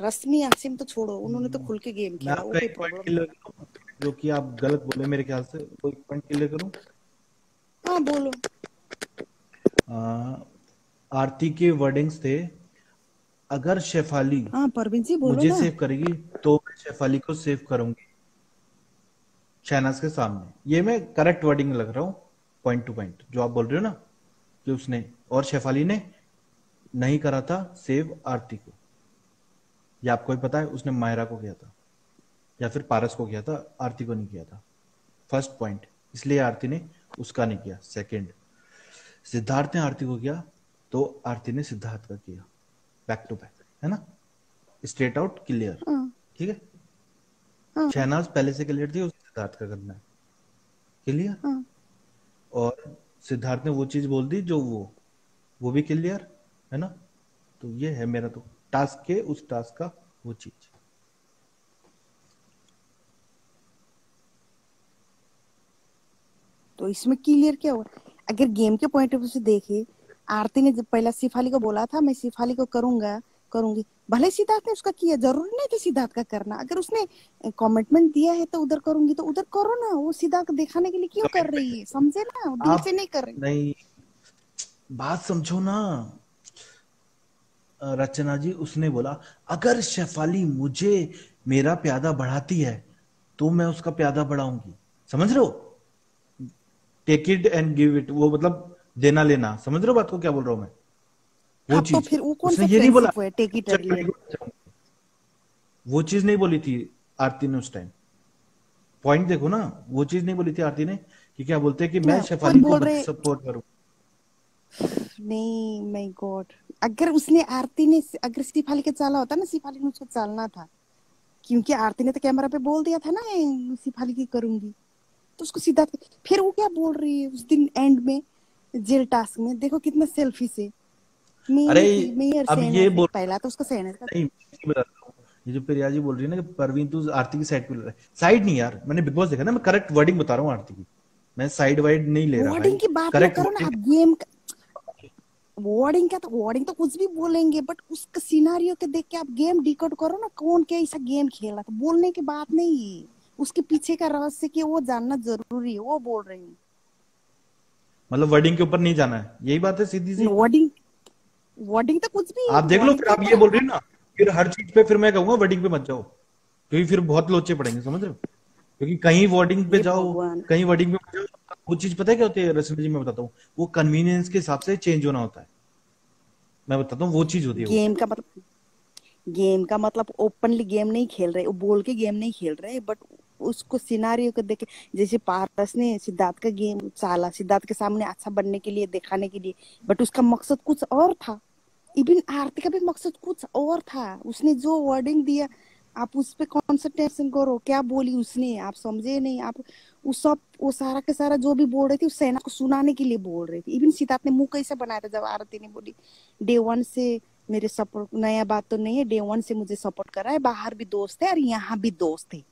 रश्मि आसिम तो छोड़ो, उन्होंने तो खुल के गेम मैं खेला, वो आपका कोई एक पॉइंट प्रॉब्लम क्लियर नहीं। करूं जो कि आप गलत बोले मेरे ख्याल से, वो एक पॉइंट क्लियर करूं। हाँ बोलो। आरती के वर्डिंग्स थे, अगर शेफाली हाँ परवीन जी बोलो मुझे ना। सेव करेगी तो मैं शेफाली को सेव करूंगी शहनाज के सामने। ये मैं करेक्ट वर्डिंग लग रहा हूँ, पॉइंट टू पॉइंट जो आप बोल रहे हो ना, कि उसने और शेफाली ने नहीं करा था सेव आरती को। या आपको भी पता है उसने मायरा को किया था या फिर पारस को किया था, आरती को नहीं किया था। फर्स्ट पॉइंट, इसलिए आरती ने उसका नहीं किया। सेकंड, सिद्धार्थ ने आरती को किया तो आरती ने सिद्धार्थ का किया, बैक टू बैक, है ना, स्ट्रेट आउट क्लियर। हाँ ठीक है, हाँ शहनाज पहले से क्लियर थी, उसे सिद्धार्थ का करना है, क्लियर। हाँ। और सिद्धार्थ ने वो चीज बोल दी जो वो भी क्लियर, है ना। तो ये है मेरा तो टास्क के उस टास्क का वो चीज। तो इसमें क्लियर क्या हुआ, अगर गेम के पॉइंट ऑफ व्यू से देखे, आरती ने जब पहला सिफाली को बोला था मैं सिफाली को करूंगा करूंगी, भले सिद्धार्थ ने उसका किया, जरूरी नहीं कि सिद्धार्थ का करना। अगर उसने कमिटमेंट दिया है तो उधर करूंगी तो उधर करो ना, वो सिद्धार्थ दिखाने के लिए क्यों कर रही है, समझे ना, वो दिल से आप नहीं कर रही। नहीं, बात समझो ना रचना जी। उसने बोला अगर शेफाली मुझे मेरा प्यादा बढ़ाती है तो मैं उसका प्यादा बढ़ाऊंगी, समझ रहे हो, take it and give it, वो मतलब देना लेना, समझ रहे हो बात को क्या बोल रहा हूं मैं, वो हाँ तो चीज। फिर वो कौन उसने सा ये नहीं बोला फ्रेंडशिप हुआ, टेक इट और लीव इट। वो चीज नहीं बोली थी आरती ने उस टाइम। पॉइंट देखो ना, वो चीज नहीं बोली थी आरती ने कि क्या बोलते हैं कि मैं ना खुद शेफाली को बोल रहे, सपोर्ट करूं। नहीं, माय गॉड, अगर उसने आरती ने अगर सिफाली के चाला होता ना, सिफाली ने उसको चालना था, क्योंकि आरती ने तो कैमरा पे बोल दिया था ना सिफाली की करूंगी, तो उसको सिद्धार्थ फिर वो क्या बोल रही है उस दिन एंड में जेल टास्क में, देखो कितना सेल्फिश है। अरे मैं और अब ये सहनाज है, बोल पहला तो उसका सहनाज का नहीं, मैं बताता हूँ। ये जो प्रिया जी बोल रही है ना कि परवीन तू आरती की साइड पे, साइड नहीं यार, मैंने बिग बॉस देखा ना, मैं करेक्ट वर्डिंग बता रहा हूँ आरती की, मैं साइड वाइड नहीं ले रहा भाई, वार्डिंग की बात न करेक्ट करो ना वर्डिंग। आप, गेम वार्डिंग तो कुछ भी बोलेंगे, बट उसका सिनारियो के देख के आप गेम डिकोड करो ना, कौन क्या ऐसा गेम खेला था, बोलने की बात नहीं है, उसके पीछे का रहस्य कि वो जानना जरूरी है, वो बोल रही हूँ। मतलब वर्डिंग के ऊपर नहीं जाना है, यही बात है सीधी सी। वार्डिंग वार्डिंग तो कुछ भी, आप देख लो, वार्डिंग फिर तो आप ऊपर ये बोल रही आप। हो ना, फिर हर चीज पे फिर मैं कहूंगा वर्डिंग पे मत जाओ, क्योंकि फिर बहुत लोचे पड़ेंगे, समझ रहे हो? क्योंकि कहीं वर्डिंग पे ये जाओ, भगवान, कहीं वर्डिंग पे मत जाओ। वो चीज पता है क्या होती है रश्मि जी, मैं बताता हूँ, वो कन्वीनियंस के हिसाब से चेंज होना होता है, मैं बताता हूँ वो चीज होती है वो। गेम का मतलब गेम का मतलब ओपनली गेम नहीं खेल रहे, वो बोल के गेम नहीं खेल रहे, बट उसको सिनारियो को देखे, जैसे पारस ने सिद्धार्थ का गेम चाला, सिद्धार्थ के सामने अच्छा बनने के लिए, दिखाने के लिए, बट उसका मकसद कुछ और था। इवन आरती का भी मकसद कुछ और था, उसने जो वर्डिंग दिया, आप उस पे कंसंट्रेशन करो, क्या बोली उसने, आप समझे नहीं आप, वो सारा के सारा जो भी बोल रही थी उस सेना को सुनाने के लिए बोल रही थी। इवन सिद्धार्थ ने मुंह कैसे बनाया था जब आरती ने बोली डे वन से मेरे सपोर्ट, नया बात तो नहीं है, डे वन से मुझे सपोर्ट कर रहा है, बाहर भी दोस्त है और यहाँ भी दोस्त है,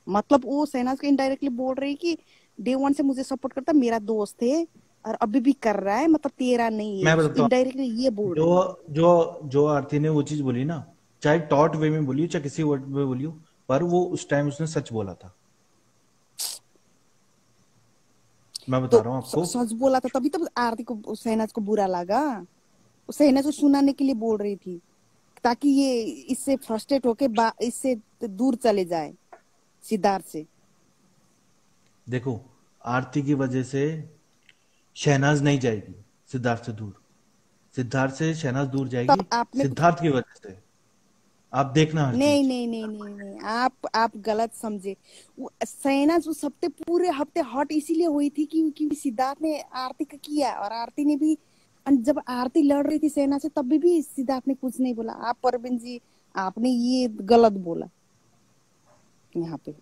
मतलब वो शहनाज को इनडायरेक्टली बोल रही है कि डे वन से मुझे सपोर्ट करता, मेरा दोस्त है और अभी भी कर रहा है, मतलब तेरा नहीं है, मैं बताता हूँ, इनडायरेक्टली ये बोल जो रही है। जो आरती ने वो चीज बोली ना, चाहे टॉट वे में बोली हो चाहे किसी वर्ड में बोली हो, पर वो उस टाइम उसने सच बोला था, मैं बता तो रहा हूँ आपको। सच बोला था तभी तो आरती को, शहनाज को बुरा लगा, शहनाज को सुनाने के लिए बोल रही थी, ताकि ये इससे फ्रस्ट्रेट होके इससे दूर चले जाए सिद्धार्थ से। देखो, आरती की वजह से शहनाज नहीं जाएगी सिद्धार्थ से दूर, सिद्धार्थ से शहनाज दूर तब जाएगी आपने कुछ, सिद्धार्थ की वजह से, आप देखना हर नहीं चीज। नहीं नहीं नहीं नहीं, आप गलत समझे। शहनाज वो सबसे पूरे हफ्ते हॉट इसीलिए हुई थी क्योंकि सिद्धार्थ ने आरती का किया, और आरती ने भी, जब आरती लड़ रही थी सेना से तब भी सिद्धार्थ ने कुछ नहीं बोला। आप परवीन जी, आपने ये गलत बोला यहाँ पे, तो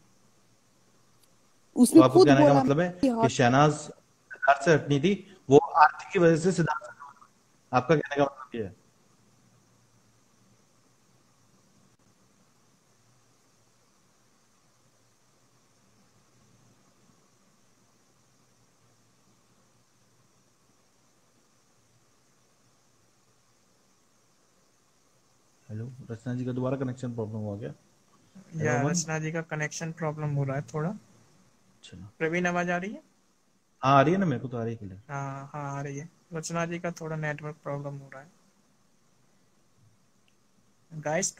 उसने आपको खुद कहने का बोला मतलब है कि कि हॉट। शहनाज सिद्धार्थ से हटनी थी, वो आरती की वजह से सिद्धार्थ से दूर हुई। आपका कहने का मतलब ये है। हेलो, रचना जी का दोबारा कनेक्शन प्रॉब्लम हुआ क्या? हेलो या अमन। रचना जी का कनेक्शन प्रॉब्लम हो रहा है थोड़ा। अच्छा, प्रवीण, आवाज आ रही है? हाँ आ रही है ना, मेरे को तो आ रही है क्लियर। हाँ हाँ आ रही है। रचना जी का थोड़ा नेटवर्क प्रॉब्लम हो रहा है। गाइस,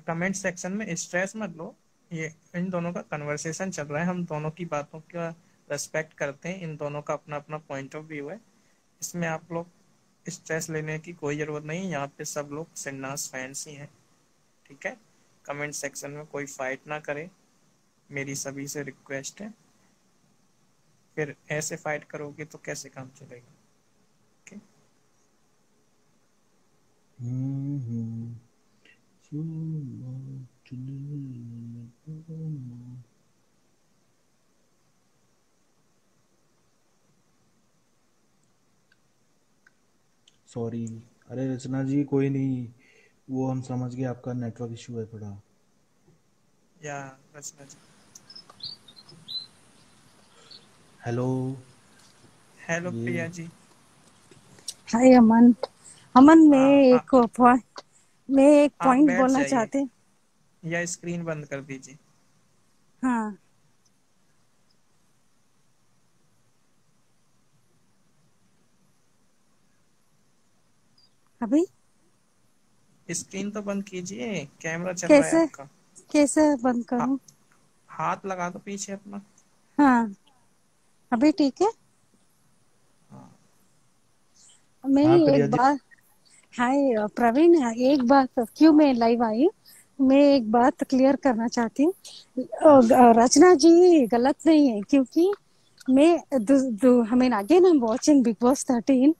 कमेंट सेक्शन में स्ट्रेस मत लो, ये इन दोनों का कन्वर्सेशन चल रहा है, हम दोनों की बातों का रेस्पेक्ट करते हैं, इन दोनों का अपना अपना पॉइंट ऑफ व्यू है, इसमें आप लोग स्ट्रेस लेने की कोई ज़रूरत नहीं है। यहाँ पे सब लोग सिन्नास फैंस ही हैं, ठीक है? कमेंट सेक्शन में कोई फाइट ना करे, मेरी सभी से रिक्वेस्ट है। फिर ऐसे फाइट करोगे तो कैसे काम चलेगा? ओके? हम्म, सॉरी। अरे रचना जी कोई नहीं, वो हम समझ गए, आपका नेटवर्क इशू है थोड़ा। या रचना जी। हेलो। हेलो ये प्रिया जी। हाय अमन। अमन हाँ मैं एक आप पॉइंट बैठ बोलना जाइए चाहती। या स्क्रीन बंद कर दीजिए। हाँ, अभी स्क्रीन तो बंद कीजिए, कैमरा चल रहा है कैसे आपका। कैसे बंद हा, करूं? हाथ लगा दो पीछे अपना। हाँ, अभी ठीक है। हाँ मैं हाँ प्रिया एक जी। बात, हाय प्रवीण, एक बात, क्यों मैं लाइव आई हूँ, मैं एक बात क्लियर करना चाहती हूँ। रचना जी गलत नहीं है, क्योंकि मैं I mean again I am watching Bigg Boss 13।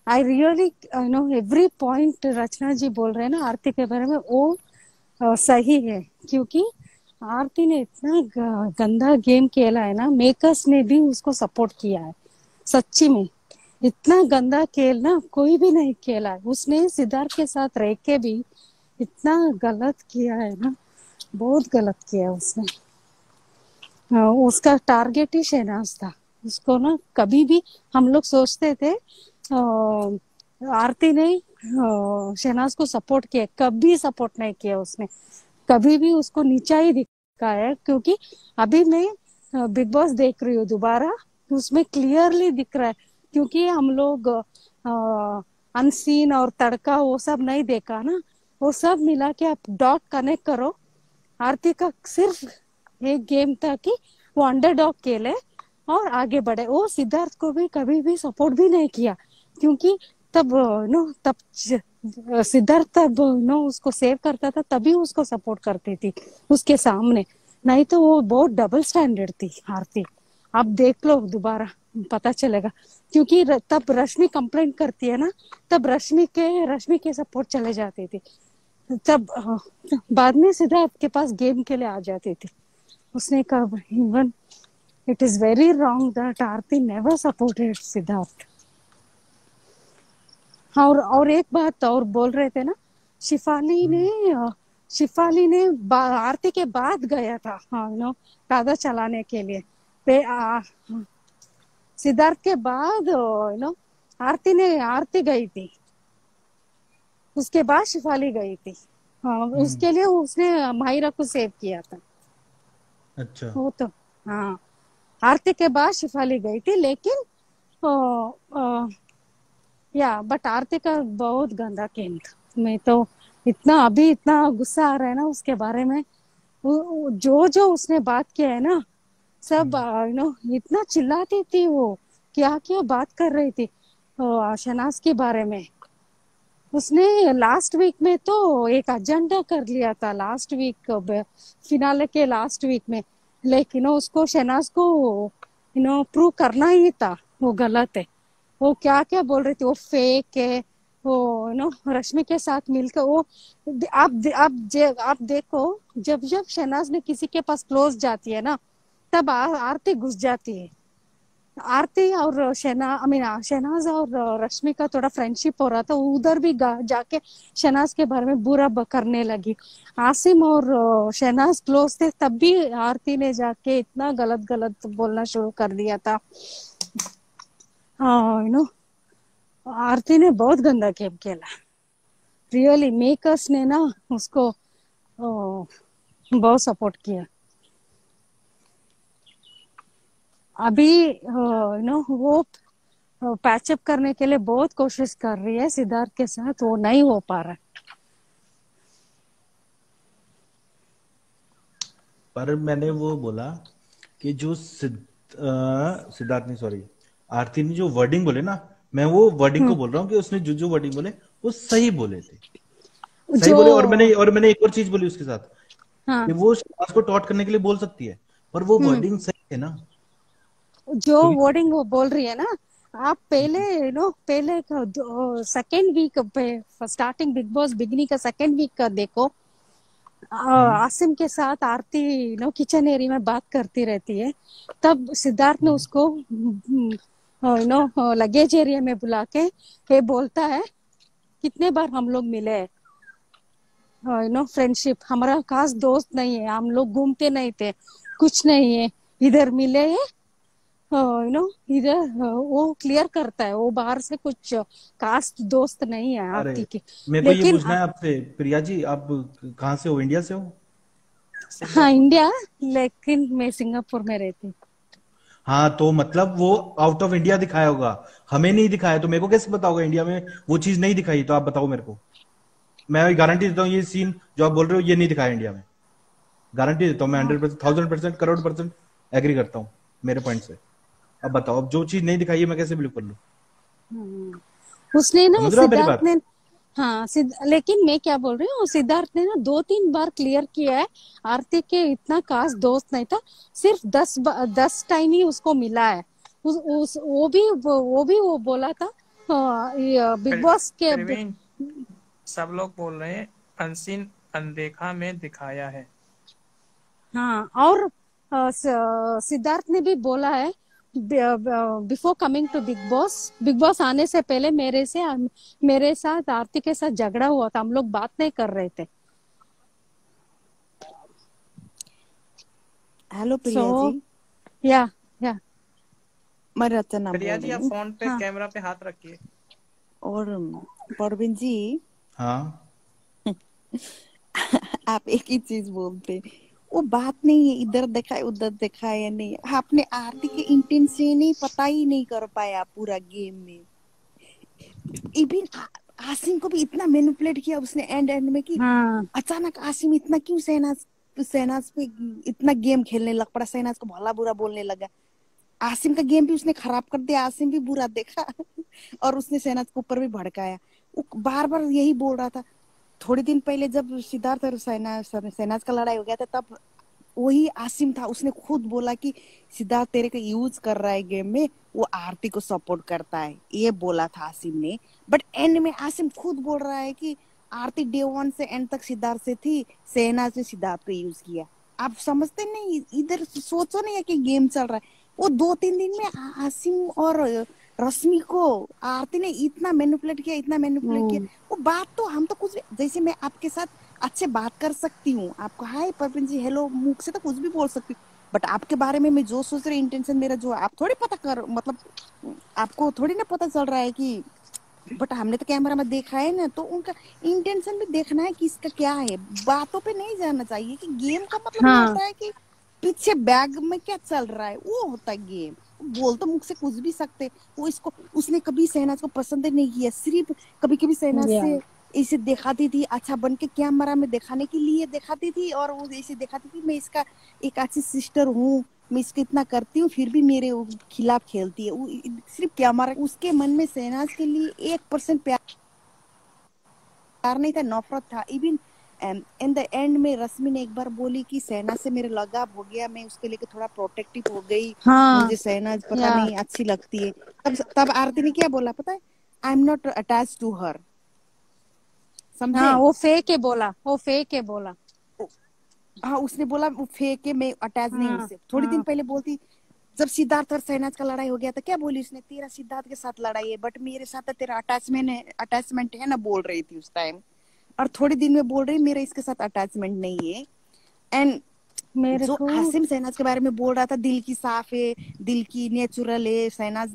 I really know every point Rachna ji बोल रहे हैं ना आरती के बारे में, वो सही है। क्योंकि आरती ने इतना गंदा गेम खेला है ना, मेकर्स ने भी उसको सपोर्ट किया है। सच्ची में इतना गंदा खेल ना कोई भी नहीं खेला है। उसने सिद्धार्थ के साथ रह के भी इतना गलत किया है ना, बहुत गलत किया उसने। उसका टारगेट ही शहनाज था। उसको ना कभी भी हम लोग सोचते थे आरती ने शहनाज को सपोर्ट किया, कभी सपोर्ट नहीं किया उसने। कभी भी उसको नीचा ही दिखाया है। क्योंकि अभी मैं बिग बॉस देख रही हूँ दोबारा, उसमें क्लियरली दिख रहा है। क्योंकि हम लोग अनसीन और तड़का वो सब नहीं देखा ना, वो सब मिला के आप डॉट कनेक्ट करो। आरती का सिर्फ एक गेम था कि वो अंडरडॉग खेले और आगे बढ़े। वो सिद्धार्थ को भी कभी भी सपोर्ट भी नहीं किया। क्योंकि तब सिद्धार्थ तब उसको सेव करता था, तभी उसको सपोर्ट करती थी उसके सामने। नहीं तो वो बहुत डबल स्टैंडर्ड थी आरती। आप देख लो दोबारा, पता चलेगा। क्योंकि तब रश्मि कंप्लेंट करती है ना, तब रश्मि के सपोर्ट चले जाती थी। तब बाद में सिद्धार्थ के पास गेम के लिए आ जाती थी। उसने कहा even it is very wrong that Aarti never supported Siddharth. और एक बात और बोल रहे थे ना, शिफाली ने आरती के बाद गया था कागज चलाने के लिए। सिद्धार्थ के बाद आरती गई थी, उसके बाद शिफाली गई थी। उसके लिए उसने माहिरा को सेव किया था। अच्छा। वो तो हाँ, आरती के बाद शिफाली गई थी। लेकिन बट आरती का बहुत गंदा गेम था। मैं तो इतना गुस्सा आ रहा है ना उसके बारे में। जो उसने बात किया है ना, सब इतना चिल्लाती थी वो, क्या क्या बात कर रही थी शहनाज के बारे में। उसने लास्ट वीक में तो एक एजेंडा कर लिया था, लास्ट वीक फिनाले के लास्ट वीक में। लेकिन उसको शहनाज को प्रूव करना ही था वो गलत है। वो क्या क्या बोल रही थी, वो फेक है, वो रश्मि के साथ मिलकर वो। आप देखो, जब जब शहनाज ने किसी के पास क्लोज जाती है ना, तब आरती घुस जाती है। आरती और शहनाज और रश्मि का थोड़ा फ्रेंडशिप हो रहा था, उधर भी जाके शहनाज के बारे में बुरा करने लगी। आसिम और शहनाज क्लोज थे, तब भी आरती ने जाके इतना गलत गलत बोलना शुरू कर दिया था। आरती ने बहुत गंदा गेम खेला। रियली मेकर्स ने ना उसको बहुत सपोर्ट किया। अभी वो पैचअप करने के लिए बहुत कोशिश कर रही है सिद्धार्थ के साथ, वो नहीं हो पा रहा है। पर मैंने वो बोला कि जो सिद्धार्थ नहीं, सॉरी, आरती ने जो वर्डिंग बोले ना, मैं वो वर्डिंग को बोल रहा हूँ कि उसने जो जो वर्डिंग बोले वो सही बोले थे, सही बोले। और मैंने एक और चीज बोली उसके साथ, हाँ, कि वो शहनाज को टॉट करने के लिए बोल सकती है, पर वो वर्डिंग सही है ना। जो क्योंकि वर्डिंग वो बोल रही है ना, आप पहले सेकेंड वीक पे, स्टार्टिंग बिग बॉस बिगनिंग का सेकेंड वीक का देखो। आसिम के साथ आरती किचन एरिया में बात करती रहती है, तब सिद्धार्थ ने उसको लगेज एरिया में बुला के बोलता है कितने बार हम लोग मिले, फ्रेंडशिप, हमारा खास दोस्त नहीं है, हम लोग घूमते नहीं थे, कुछ नहीं है, इधर मिले है। इधर वो क्लियर करता है, वो बाहर से कुछ खास दोस्त नहीं है अरे, आरती की। मेरे को ये लेकिन पूछना है आपसे, प्रिया जी, आप कहाँ से हो? इंडिया से हो? हाँ, सिंगापुर। इंडिया, लेकिन मैं सिंगापुर में रहती हूँ। हाँ, तो मतलब वो आउट ऑफ इंडिया दिखाया होगा, हमें नहीं दिखाया, तो मेरे को कैसे पता होगा इंडिया में वो चीज नहीं दिखाई? तो आप बताओ मेरे को, मैं गारंटी देता हूँ ये सीन जो आप बोल रहे हो ये नहीं दिखाया इंडिया में। गारंटी देता हूँ मैं, 100%, 1000%, करोड़ परसेंट एग्री करता हूँ मेरे पॉइंट से। अब बताओ, अब जो चीज नहीं दिखाई है मैं कैसे बिलीव कर लूँ? उसने ना समझ रहे हो आप मेरी सिद्धार्थ बात? ने, हाँ लेकिन मैं क्या बोल रही हूँ, सिद्धार्थ ने ना 2-3 बार क्लियर किया है आरती के इतना खास दोस्त नहीं था, सिर्फ 10 टाइम ही उसको मिला है। वो बोला था बिग फिर बॉस के प्रवीण, सब लोग बोल रहे हैं अनसीन अनदेखा में दिखाया है। हाँ, और सिद्धार्थ ने भी बोला है before coming to Bigg Boss आने से पहले मेरे साथ आरती के साथ झगड़ा हुआ था, हम लोग बात नहीं कर रहे थे। हेलो सो प्रिया जी, या या मैं रचना प्रिया बोल जी, रही आप हूँ। फोन पे हाँ कैमरा पे हाथ रखिए। और परवीन जी, हाँ आप एक ही चीज बोलते, वो बात नहीं है इधर देखा है उधर देखा है या नहीं, आपने आरती के इंटेंशन ही पता ही नहीं कर पाया पूरा गेम में। इवन आसिम को भी इतना मैनिपुलेट किया उसने एंड एंड में कि हाँ अचानक आसिम इतना क्यों शहनाज शहनाज पे इतना गेम खेलने लग पड़ा, शहनाज को भला बुरा बोलने लगा। आसिम का गेम भी उसने खराब कर दिया, आसिम भी बुरा देखा और उसने शहनाज के ऊपर भी भड़काया। वो बार बार यही बोल रहा था। थोड़े दिन पहले जब सिद्धार्थ और शहनाज का लड़ाई हो गया था, तब वही आसिम था, उसने खुद बोला कि सिद्धार्थ तेरे को यूज कर रहा है गेम में, वो आरती को सपोर्ट करता है, ये बोला था आसिम ने। बट एंड में आसिम खुद बोल रहा है कि आरती डे वन से एंड तक सिद्धार्थ से थी, शहनाज ने सिद्धार्थ को यूज किया। आप समझते नहीं, इधर सोचो नहीं है कि गेम चल रहा है। वो 2-3 दिन में आसिम और रश्मि को आरती ने इतना मैनिपुलेट किया, इतना मैनिपुलेट किया। हम्म, वो बात तो हम तो कुछ, जैसे मैं आपके साथ अच्छे बात कर सकती हूँ, आपको हाय परवीन जी हेलो मुख से तो कुछ भी बोल सकती हूँ, बट आपके बारे में मैं जो सोच रही इंटेंशन मेरा जो आप थोड़ी पता कर, मतलब आपको थोड़ी ना पता चल रहा है कि, बट हमने तो कैमरा में देखा है ना, तो उनका इंटेंशन भी देखना है कि इसका क्या है। बातों पे नहीं जाना चाहिए कि गेम का मतलब ये हाँ होता है कि पीछे बैग में क्या चल रहा है, वो होता है गेम। बोल तो मुख से कुछ भी सकते। वो इसको उसने कभी शहनाज को पसंद ही नहीं किया, सिर्फ कभी कभी शहनाज या से इसे दिखाती थी अच्छा बन के कैमरा में दिखाने के लिए दिखाती थी, और वो ऐसे दिखाती थी मैं इसका एक अच्छी सिस्टर हूँ, मैं इसको इतना करती हूँ, फिर भी मेरे खिलाफ खेलती है। वो सिर्फ कैमरा, उसके मन में शहनाज के लिए 1% प्यार नहीं था, नफरत था। इवन इन द एंड में रश्मि ने एक बार बोली कि शहनाज से मेरा लगाव हो गया, मैं उसके लिए थोड़ा प्रोटेक्टिव हो गई, हाँ मुझे शहनाज पता या नहीं अच्छी लगती है। तब आरती ने क्या बोला पता है, I am not attach to her. समझे? हाँ, वो फेक है बोला। हाँ उसने बोला वो फेक है, मैं अटैच नहीं हूँ हाँ उससे। थोड़ी दिन हाँ पहले बोलती, जब सिद्धार्थ और शहनाज का लड़ाई हो गया था, क्या बोली उसने, तेरा सिद्धार्थ के साथ लड़ाई है बट मेरे साथ तो तेरा अटैचमेंट है ना, बोल रही थी उस टाइम। और थोड़ी दिन में बोल रही मेरे इसके साथ अटैचमेंट नहीं है। एंड मेरे जो को हासिम शहनाज के बारे में बोल रहा था, दिल की साफ है, दिल की नेचुरल है, शहनाज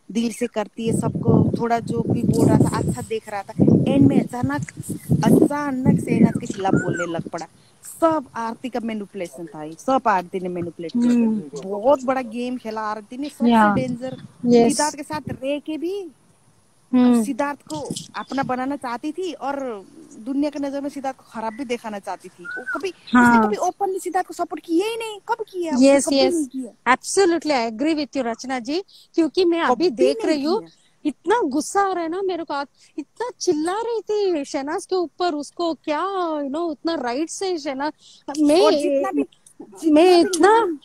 दिल से करती है सबको, थोड़ा जो भी बोल रहा था अच्छा देख रहा था। एंड में अचानक अचानक शहनाज के खिलाफ बोलने लग पड़ा। सब आरती का मैनिपुलेशन था, ये सब आरती ने मैनिपुलेट किया। बहुत बड़ा गेम खेला आरती ने, या सबसे डेंजर। यस सिद्धार्थ के साथ रह के भी हम्म सिद्धार्थ को अपना बनाना चाहती थी, और दुनिया की नजर में सिद्धार्थ को खराब भी दिखाना चाहती थी। वो कभी उसने हाँ कभी ओपनली सिद्धार्थ को सपोर्ट किया ही नहीं, कब किया उसने, यस कभी यस नहीं किया, absolutely I agree with you Rachna ji, क्योंकि मैं अभी कभी देख नहीं रही हूँ। किया। इतना गुस्सा आ रहा है ना मेरे को आज, इतना चिल्ला रही थी शहनाज के ऊपर, उसको क्या उतना राइट से शहनाज और जितना मैं भी मैं जितना भी इतना नाम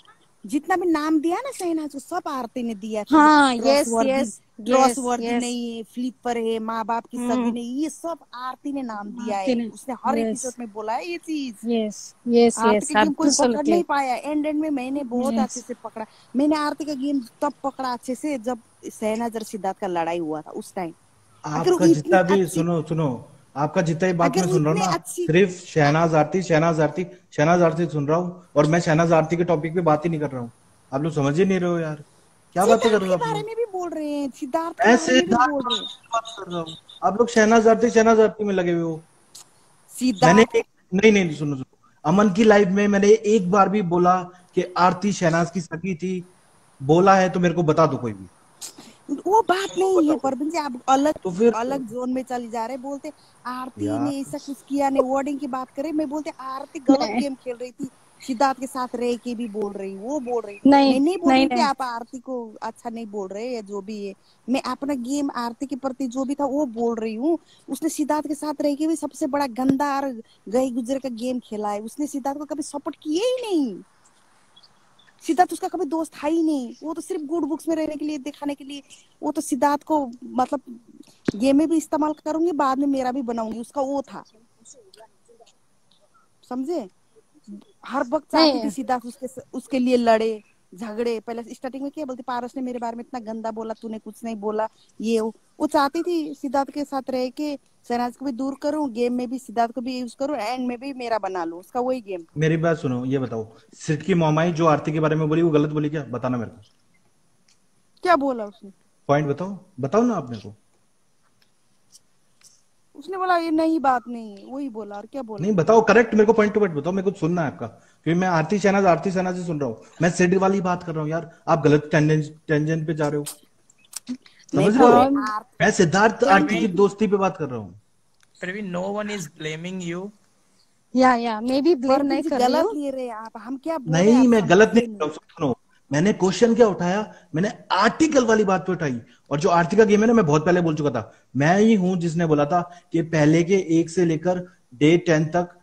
जितना भी नाम दिया ना शहनाज को, सब आरती ने दिया कि वो हाँ yes trustworthy yes yes trustworthy yes नहीं है, फ्लिपर है, माँ बाप की सगी हम्म नहीं, ये सब आरती ने नाम दिया आरती है। ने उसने हर यस एपिसोड में बोला है ये चीज। यस यस आरती यस का गेम कोई पकड़ एब्सोल्युटली नहीं पाया, एंड एंड में मैंने बहुत यस अच्छे से पकड़ा। मैंने आरती का गेम तब पकड़ा अच्छे से जब शहनाज और सिद्धार्थ का लड़ाई हुआ था उस टाइम। अगर वो आपका इतनी जितना भी अच्छी सुनो सुनो, आपका जितना ही बात अगर मैं वो सुन रहा हूँ इतने ना, अच्छी सिर्फ शहनाज आरती शहनाज आरती शहनाज आरती सुन रहा हूँ, और मैं शहनाज आरती के टॉपिक पे बात ही नहीं कर रहा हूँ। आप लोग समझ ही नहीं रहे हो यार, क्या बातें कर सिद्धार्थ रहे हो के आप बारे लोग। में भी बोल रहे हैं, सिद्धार्थ के मैं बारे में भी सिद्धार्थ बोल रहे हैं। मल्होत्रा की बात कर रहा हूँ, आप लोग शहनाज आरती में लगे हुए हो। मैंने सिद्धार्थ एक, नहीं नहीं नहीं, सुनो सुनो, अमन की लाइफ में मैंने एक बार भी बोला कि आरती शहनाज की सगी थी, बोला है तो मेरे को बता दो कोई भी, वो बात मेरे को नहीं है बताओ। परवीन जी, आप अलग तो फिर अलग जोन में चली जा रहे। बोलते आरती ने यार, ऐसा कुछ किया नहीं, वर्डिंग की बात करें, मैं बोलते आरती गलत नहीं गेम खेल रही थी, सिद्धार्थ के साथ रह के भी बोल रही हूँ, वो बोल रही। नहीं मैं नहीं बोल नहीं रही कि नहीं आप आरती को अच्छा नहीं बोल रहे या जो भी है। मैं अपना गेम आरती के प्रति जो भी था वो बोल रही हूँ। उसने सिद्धार्थ के साथ रह के भी सबसे बड़ा गंदा और गए गुजरे का गेम खेला है, उसने सिद्धार्थ को कभी सपोर्ट किया ही नहीं। सिद्धार्थ उसका कभी दोस्त था ही नहीं, वो तो सिर्फ गुड बुक्स में रहने के लिए, दिखाने के लिए। वो तो सिद्धार्थ को मतलब गेम में भी इस्तेमाल करूंगी, बाद में मेरा भी बनाऊंगी, उसका वो था, समझे। हर वक्त चाहती थी नहीं सिद्धार्थ उसके लिए लड़े झगड़े। पहले स्टार्टिंग में क्या बोलती, पारस ने मेरे बारे में इतना गंदा बोला, तूने कुछ नहीं बोला, ये वो चाहती थी सिद्धार्थ के साथ रह के शहनाज को भी दूर करूं, गेम में भी सिद्धार्थ को भी यूज करूं, एंड में भी मेरा बना लूं, उसका वही गेम था। मेरी बात सुनो, ये बताओ, सिट की मोमाई जो आरती के बारे में बोली वो गलत बोली क्या? बताना मेरे को, क्या बोला उसने? पॉइंट बताओ, बताओ ना आप मेरे को। उसने बोला ये नई बात नहीं है, वही बोला, और क्या बोला? नहीं बताओ, करेक्ट मेरे को पॉइंट टू पॉइंट बताओ, मेरे को सुनना है आपका, क्योंकि मैं आरती शहनाज से सुन रहा हूँ, मैं सिड वाली बात कर रहा हूँ यार, आप गलत टेंजेंट पे जा रहे हो, नहीं समझ रहे हो? और मैं सिद्धार्थ आरती की प्रवीण दोस्ती पे बात कर रहा हूँ। Praveen, no one is blaming you. या मैं भी ब्लेम प्रदीप नहीं जी कर रही गलत हूँ। ले रहे हैं आप, हम क्या बोल रहे हैं नहीं, आप मैं गलत नहीं समझते कर रहा नहीं। हूँ, सुनो, मैंने क्वेश्चन क्या उठाया, मैंने आर्टिकल वाली बात पे उठाई। और जो आरती का गेम है ना, मैं बहुत पहले बोल चुका था, मैं ही हूं जिसने बोला था कि पहले के 1 से लेकर डे 10 तक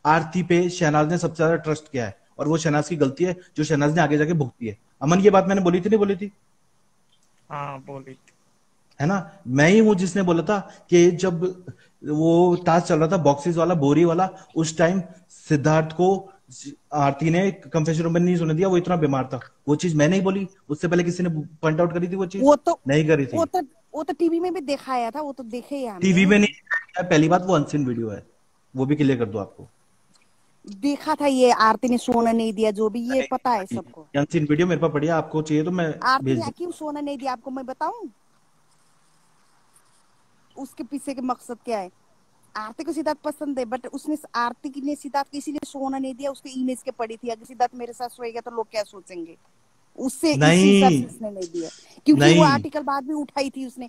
आरती पे शहनाज ने सबसे ज्यादा ट्रस्ट किया है, और वो शहनाज की गलती है जो शहनाज ने आगे जाके भुगती है। अमन, ये बात मैंने बोली थी, नहीं बोली थी? हाँ बोली थी। है ना? मैं ही हूं जिसने बोला था कि जब वो टास्क चल रहा था बॉक्सेस वाला, बोरी वाला, उस टाइम सिद्धार्थ को आरती ने कंफेशन रूम में नहीं सुने दिया, वो इतना बीमार था। वो चीज मैं नहीं बोली, उससे पहले किसी ने पॉइंट आउट करी थी, वो चीज वो तो नहीं करी थी। वो तो वो तो टीवी में भी दिखाया था, वो तो देखे ही टीवी में हमने, नहीं, पहली बात वो अनसीन वीडियो है, वो भी क्लियर कर दो आपको। देखा था। ये आरती ने सोना नहीं दिया, जो भी ये पता है सबको। अनसीन वीडियो मेरे पास पड़ी है, आपको चाहिए तो मैं आरती भेज ने क्यों सोना नहीं दिया आपको मैं बताऊं, उसके पीछे के मकसद क्या है। आरती को सिद्धार्थ पसंद है, बट उसने आरती ने सिद्धार्थ को इसीलिए सोना नहीं दिया, उसके इमेज के पड़ी थी, अगर सिद्धार्थ मेरे साथ सोएगा तो लोग क्या सोचेंगे, उससे इसी हिसाब से नहीं, उसने नहीं दिया। क्योंकि वो नहीं, आर्टिकल बाद में उठाई थी उसने,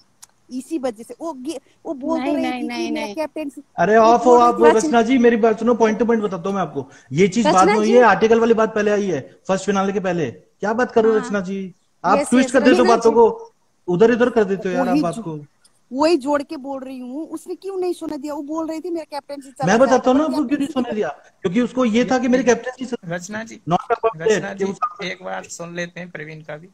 इसी वजह से वो बोल तो नहीं रही नहीं थी कि नहीं मेरा नहीं कैप्टन, अरे वो ऑफ हो बोल रही आप। थी रच, रचना जी मेरी बात सुनो, पॉइंट टू पॉइंट बताता हूँ मैं आपको, ये चीज बाद में रचना हुई जी। है, आर्टिकल वाली बात पहले आई है, फर्स्ट फिनाले के पहले। क्या बात कर रहे हो हाँ, रचना जी? आप यस ट्विस्ट यस कर देते हो रचना बातों जी। को, उधर इधर कर देते हो यार आप वही बात को। वही जोड़ के बोल रही हूँ, उसने क्यों नहीं सोना दिया। वो बोल रही थी मेरा कैप्टनसी चला मैं जाएगा, बताता हूँ ना बट आपको क्यों नहीं कैप्टनसी के सोने दिया, क्योंकि उसको ये था कि मेरी ये- captaincy Rachna ji, not about Rachna कि जी उसका। एक बार सुन लेते हैं प्रवीण का भी।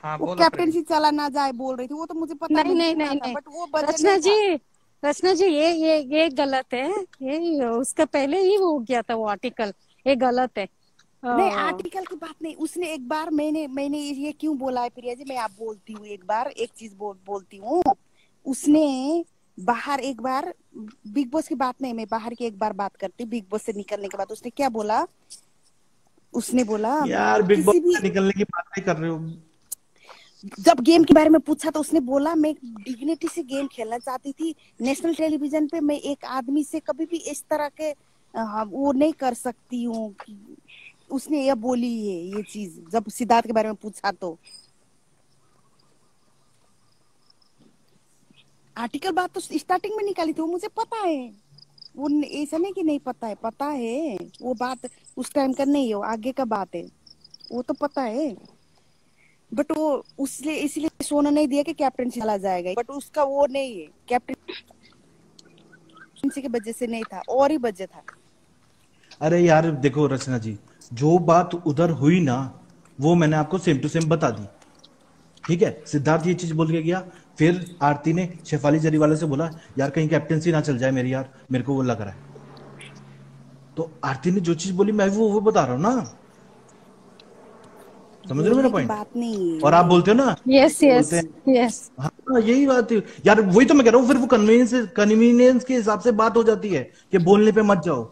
हाँ वो बोलो प्रवीण। कैप्टनसी चला ना जाए बोल रही थी, वो तो मुझे पता है, नहीं मैंने नहीं सुना नहीं था, नहीं बट वो वजह रचना नहीं जी, था। रचना जी ये गलत है। ये उसका पहले ही वो हो गया था वो आर्टिकल, ये गलत है। नहीं आर्टिकल की बात नहीं, उसने एक बार, मैंने मैंने ये क्यों बोला है प्रिया जी, मैं आप बोलती हूँ एक बार, एक चीज बोलती हूँ। उसने बाहर एक बार, बिग बॉस की बात नहीं, मैं बाहर की एक बार बात करती हूँ, बिग बॉस से निकलने के बाद उसने क्या बोला, उसने बोला यार बिग बॉस किसी भी, से निकलने की बात नहीं कर रहे हो। जब गेम के बारे में पूछा तो उसने बोला मैं डिग्निटी से गेम खेलना चाहती थी, नेशनल टेलीविजन पे मैं एक आदमी से कभी भी इस तरह के वो नहीं कर सकती हूँ। उसने ये बोली है ये चीज, जब सिद्धार्थ के बारे में पूछा तो। आर्टिकल बात तो स्टार्टिंग में निकाली थी, वो मुझे पता है, वो ऐसा नहीं कि नहीं पता है, पता है वो बात उस टाइम का नहीं है, आगे का बात है, वो तो पता है। बट वो उसने इसलिए सोना नहीं दिया कि कैप्टन चला जाएगा, बट उसका वो नहीं है, कैप्टन की वजह से नहीं था, और ही वजह था। अरे यार देखो रचना जी, जो बात उधर हुई ना, वो मैंने आपको सेम टू सेम बता दी, ठीक है? सिद्धार्थ ये चीज बोल के गया, फिर आरती ने शेफाली जरीवाला से बोला यार कहीं कैप्टनसी ना चल जाए मेरी, यार मेरे को वो लग रहा है। तो आरती ने जो चीज बोली मैं वो बता रहा हूं ना, समझ रहे हो मेरा बोलने की पॉइंट? बात नहीं और आप है। बोलते हो ना, यस बोलते यस हैं, यस। हाँ यही बात है यार, वही तो मैं कह रहा हूँ, फिर वो कन्वीनियंस के हिसाब से बात हो जाती है कि बोलने पे मत जाओ,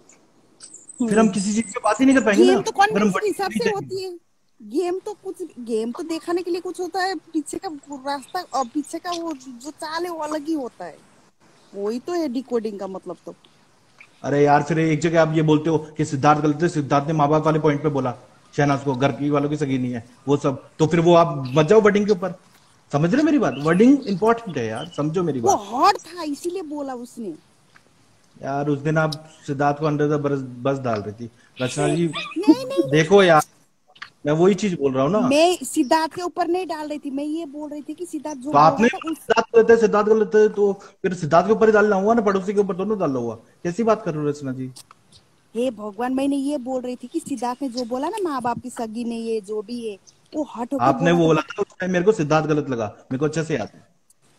फिर हम किसी चीज पे बात ही नहीं कर पाएंगे ना, गेम तो अगर हम कॉन्वेंस के वर्डिंग हिसाब नहीं से जाएंगे। होती है। गेम तो दिखाने के लिए कुछ होता है, पीछे का रास्ता और पीछे का वो जो चाल है वो अलग ही होता है, वही तो है डिकोडिंग का मतलब तो। अरे यार फिर एक जगह आप ये बोलते हो कि सिद्धार्थ गलत है, सिद्धार्थ ने माँ बाप वाले पॉइंट पे बोला शहनाज को, घर की वालों की सगी नहीं है वो सब, तो फिर वो आप मत जाओ वर्डिंग के ऊपर। समझ रहे हो मेरी बात? वर्डिंग इंपॉर्टेंट है यार, समझो मेरी वो बात। हॉट था इसीलिए बोला उसने। यार उस दिन आप सिद्धार्थ को अंडर द बस डाल रही थी रचना जी, नहीं नहीं देखो यार, मैं वही चीज बोल रहा हूँ ना। मैं सिद्धार्थ के ऊपर नहीं डाल रही थी, मैं ये बोल रही थी कि सिद्धार्थ जो तो बोल आपने रहा था उस, सिद्धार्थ गलत है तो फिर सिद्धार्थ के ऊपर ही डालना हुआ ना, पड़ोसी के ऊपर दोनों डालना हुआ, कैसी बात कर रहे हो रचना जी? हे भगवान, मैंने ये बोल रही थी कि सिद्धार्थ ने जो बोला ना, माँ बाप की सगी ने ये जो भी है, वो हट होके आपने बोला वो था। बोला था उस टाइम, मेरे को सिद्धार्थ गलत लगा, मेरे को अच्छे से याद है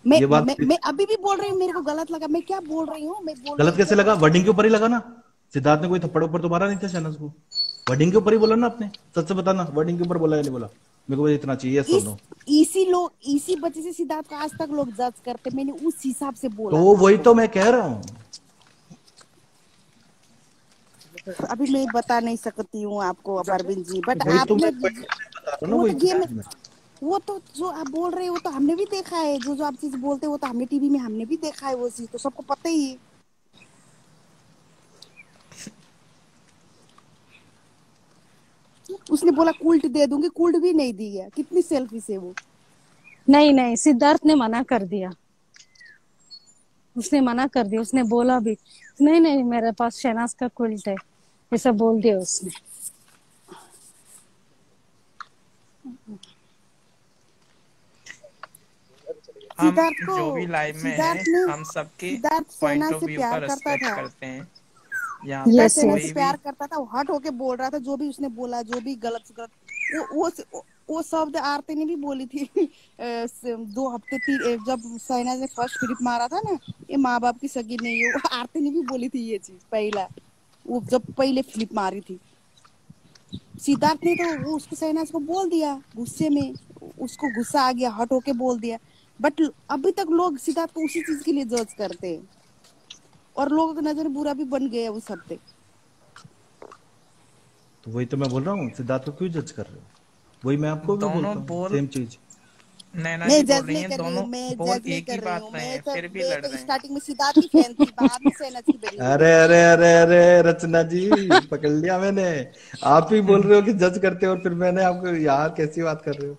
मैं ये बात। मैं अभी भी बोल रही हूँ, मेरे को गलत लगा। मैं क्या बोल रही हूँ, मैं बोल रही गलत हूँ कैसे इसको लगा? हट वर्डिंग के होके। ऊपर ही लगा ना। सिद्धार्थ ने कोई थप्पड़ ऊपर तो मारा नहीं था शहनाज को। वर्डिंग के ऊपर ही बोला ना आपने। सच से बताना, वर्डिंग के ऊपर बोला या नहीं बोला? मेरे को बस इतना चाहिए, इस सुनो। इसी वजह से सिद्धार्थ को आज तक लोग जज करते। मैंने उस हिसाब से तो बोला था वही आपको। तो मैं कह रहा हूँ। तो अभी मैं बता नहीं सकती हूँ आपको परवीन जी, बट वही तो आपने मैं पॉइंट बता रहा हूँ ना, वो वही तो तो गेम, चीज में। वो तो जो आप बोल रहे हो वो तो हमने भी देखा है। जो जो आप चीज बोलते हो वो तो हमने टीवी में हमने भी देखा है। वो चीज तो सबको पता ही है। उसने बोला कुल्ट दे दूंगी, कुल्ट भी नहीं दी है। कितनी सेल्फिश है वो। नहीं नहीं, सिद्धार्थ ने मना कर दिया। उसने मना कर दिया, उसने बोला भी नहीं नहीं मेरे पास शहनाज का क्विल्ट है, ऐसा बोल दिया उसने। हम सिद्धार्थ को जो भी लाइव में है, सिद्धार्थ ने हम सबके सिद्धार्थ पॉइंट शहनाज ऑफ से व्यू का प्यार करता रिस्पेक्ट था। करते हैं। यहाँ पे सिद्धार्थ यस शहनाज से कोई यस। भी प्यार करता था। वो हट होके बोल रहा था। जो भी उसने बोला, जो भी गलत गलत, वो शब्द आरती ने भी बोली थी। 2 हफ्ते जब शहनाज ने फर्स्ट फ्लिप मारा था ना, ये माँ बाप की सगी नहीं है, वो आरती ने भी बोली थी ये चीज पहला। वो जब पहले फ्लिप मारी थी, सिद्धार्थ ने तो वो उसको शहनाज को बोल दिया गुस्से में। उसको गुस्सा आ गया, हट होके बोल दिया। बट अभी तक लोग सिद्धार्थ को उसी चीज के लिए जज करते हैं, और लोगों की नजर में बुरा भी बन गया उस हफ्ते। तो वही तो मैं बोल रहा हूँ, सिद्धार्थ को क्यों जज कर रहे हो? वही मैं आपको भी दोनों बोलता हूँ, बोल, सेम चीज। नैना मैं जी बोल जज रही नहीं हैं, कर रही हूँ, दोनों मैं बोल जज नहीं एक ही कर रही हूँ। बात रहे हैं, फिर भी लड़ मैं तो रहे हैं। स्टार्टिंग में सिद्धार्थ की फैन थी, बाद में शहनाज की बनी हूँ मैं। अरे अरे अरे अरे, रचना जी, पकड़ लिया मैंने। आप ही बोल रहे हो कि जज करते हो, और फिर मैंने आपको, यार कैसी बात कर रहे हो?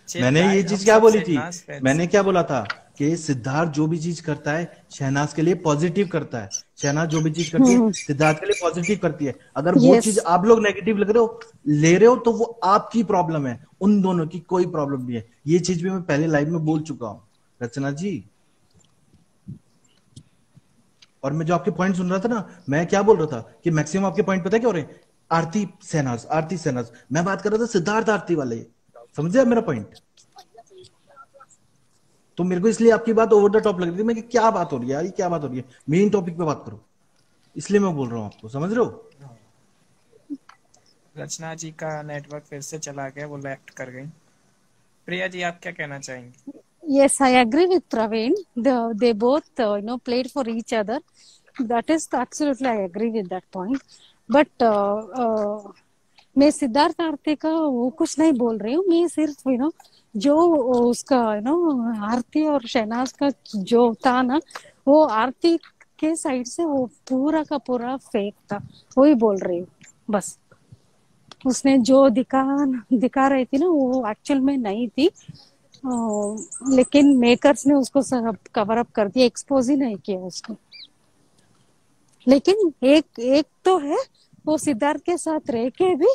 चिल मैंने ये गाइस, चीज हम क्या सब बोली थी? सिडनास फैंस मैंने हैं। क्या बोला था? कि सिद्धार्थ जो भी चीज करता है शहनाज के लिए पॉजिटिव करता है। शहनाज जो भी चीज करती है सिद्धार्थ के लिए पॉजिटिव करती है। अगर वो यस। चीज आप लोग नेगेटिव लग रहे हो, ले रहे हो, तो वो आपकी प्रॉब्लम है, उन दोनों की कोई प्रॉब्लम नहीं है। ये चीज भी मैं पहले लाइव में बोल चुका हूँ, रचना जी। और मैं जो आपके पॉइंट सुन रहा था ना, मैं क्या बोल रहा था कि मैक्सिमम आपके पॉइंट पता है क्या हो रहे हैं? आरती शहनाज, आरती शहनाज। मैं बात कर रहा था सिद्धार्थ आरती वाले। समझे आप मेरा पॉइंट? तो मेरे को इसलिए आपकी बात ओवर द टॉप लग रही थी। मैं कि क्या बात हो रही है यार, ये क्या बात हो रही है, मेन टॉपिक पे बात करो। इसलिए मैं बोल रहा हूँ आपको, समझ रहे हो? रचना जी का नेटवर्क फिर से चला गया, वो लेफ्ट कर गई। प्रिया जी, आप क्या कहना चाहेंगे? Yes, I agree with Praveen. They both, played for each other. That is absolutely, I agree with that point. But मैं सिद्धार्थ आरती का वो कुछ नहीं बोल रही हूँ। मैं सिर्फ जो उसका आरती और शहनाज का जो था ना, वो आरती के साइड से वो पूरा का पूरा फेक था, वही बोल रही हूँ बस। उसने जो दिखा रही थी ना, वो एक्चुअल में नहीं थी। लेकिन मेकर्स ने उसको सब कवर अप कर दिया, एक्सपोज ही नहीं किया उसको। लेकिन एक एक तो है, वो सिद्धार्थ के साथ रह के भी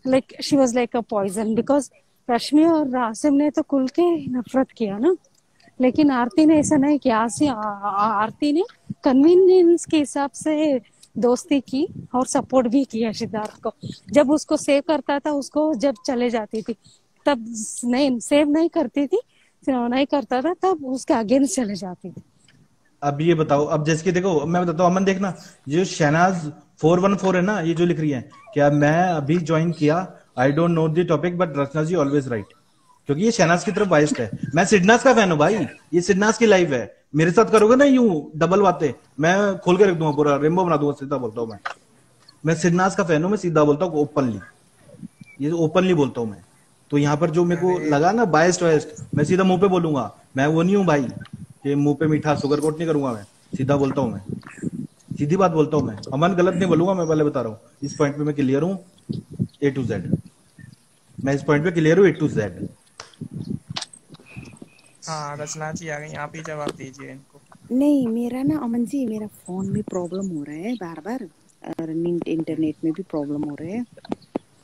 like she was like a poison, because Rashmi और आसिम ने तो खुल के नफरत किया ना, लेकिन आरती ने ऐसा नहीं किया। आरती ने कन्वीनियंस के हिसाब से दोस्ती की और सपोर्ट भी किया सिद्धार्थ को। जब उसको सेव करता था, उसको जब चले जाती थी तब नहीं, सेव नहीं करती थी, नहीं करता था तब उसके अगेंस्ट चले जाती थी। अब ये बताओ, अब जैसे कि देखो, मैं बताता हूँ, अमन देखना, ये जो शहनाज 414 है ना, ये जो लिख रही है, क्या मैं अभी ज्वाइन किया, I don't know the topic but Rachna ji always right. क्योंकि ये शहनाज की तरफ बाइस्ड है। मैं सिडनाज का फैन हूँ भाई, ये सिडनाज की लाइव है। मेरे साथ करोगे ना यूं डबल बातें, मैं खोल के रख दूंगा, पूरा रेमबो बना दूंगा। सीधा बोलता हूँ मैं सिडनाज का फैन हूँ, मैं सीधा बोलता हूँ ओपनली, ये ओपनली बोलता हूँ मैं। तो यहाँ पर जो मेरे को अरे लगा ना बायस्ड वायस्ड, मैं सीधा मुंह पे बोलूंगा। मैं वो नहीं हूँ भाई कि मुंह पे मीठा सुगर कोट नहीं करूंगा। मैं सीधा बोलता हूँ, मैं सीधी बात बोलता हूँ। मैं अमन गलत नहीं बोलूंगा, मैं पहले बता रहा हूँ। इस पॉइंट पे मैं क्लियर हूँ, ए टू जेड। मैं इस पॉइंट पे क्लियर हूँ, ए टू जेड। हाँ, रचना जी आ गई, आप ही जवाब दीजिए इनको। नहीं, मेरा ना अमन जी, मेरा फोन में प्रॉब्लम हो रहा है बार बार, और इंटरनेट में भी प्रॉब्लम हो रहा है।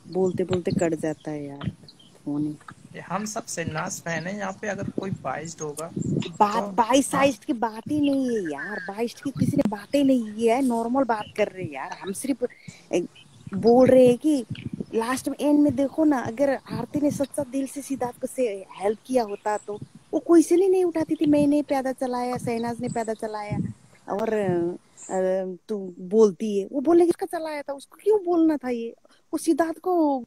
बोलते बोलते कट जाता है यार फोन ही। ये हम सब सिन्नास फैन है, यहाँ पे अगर कोई बाइस्ड होगा बात तो बाईस हाँ साइज की बात ही नहीं है यार, बाईस की किसी ने बातें नहीं की है, नॉर्मल बात कर रहे हैं यार। हम सिर्फ बोल रहे हैं कि लास्ट में एंड में देखो ना, अगर आरती ने सच्चा दिल से सिद्धार्थ को से हेल्प किया होता तो वो कोई से नहीं उठाती थी। मैंने प्यादा चलाया, शहनाज ने प्यादा चलाया, और तू बोलती है, वो बोलने किसका चलाया था, उसको क्यों बोलना था ये? वो सिद्धार्थ को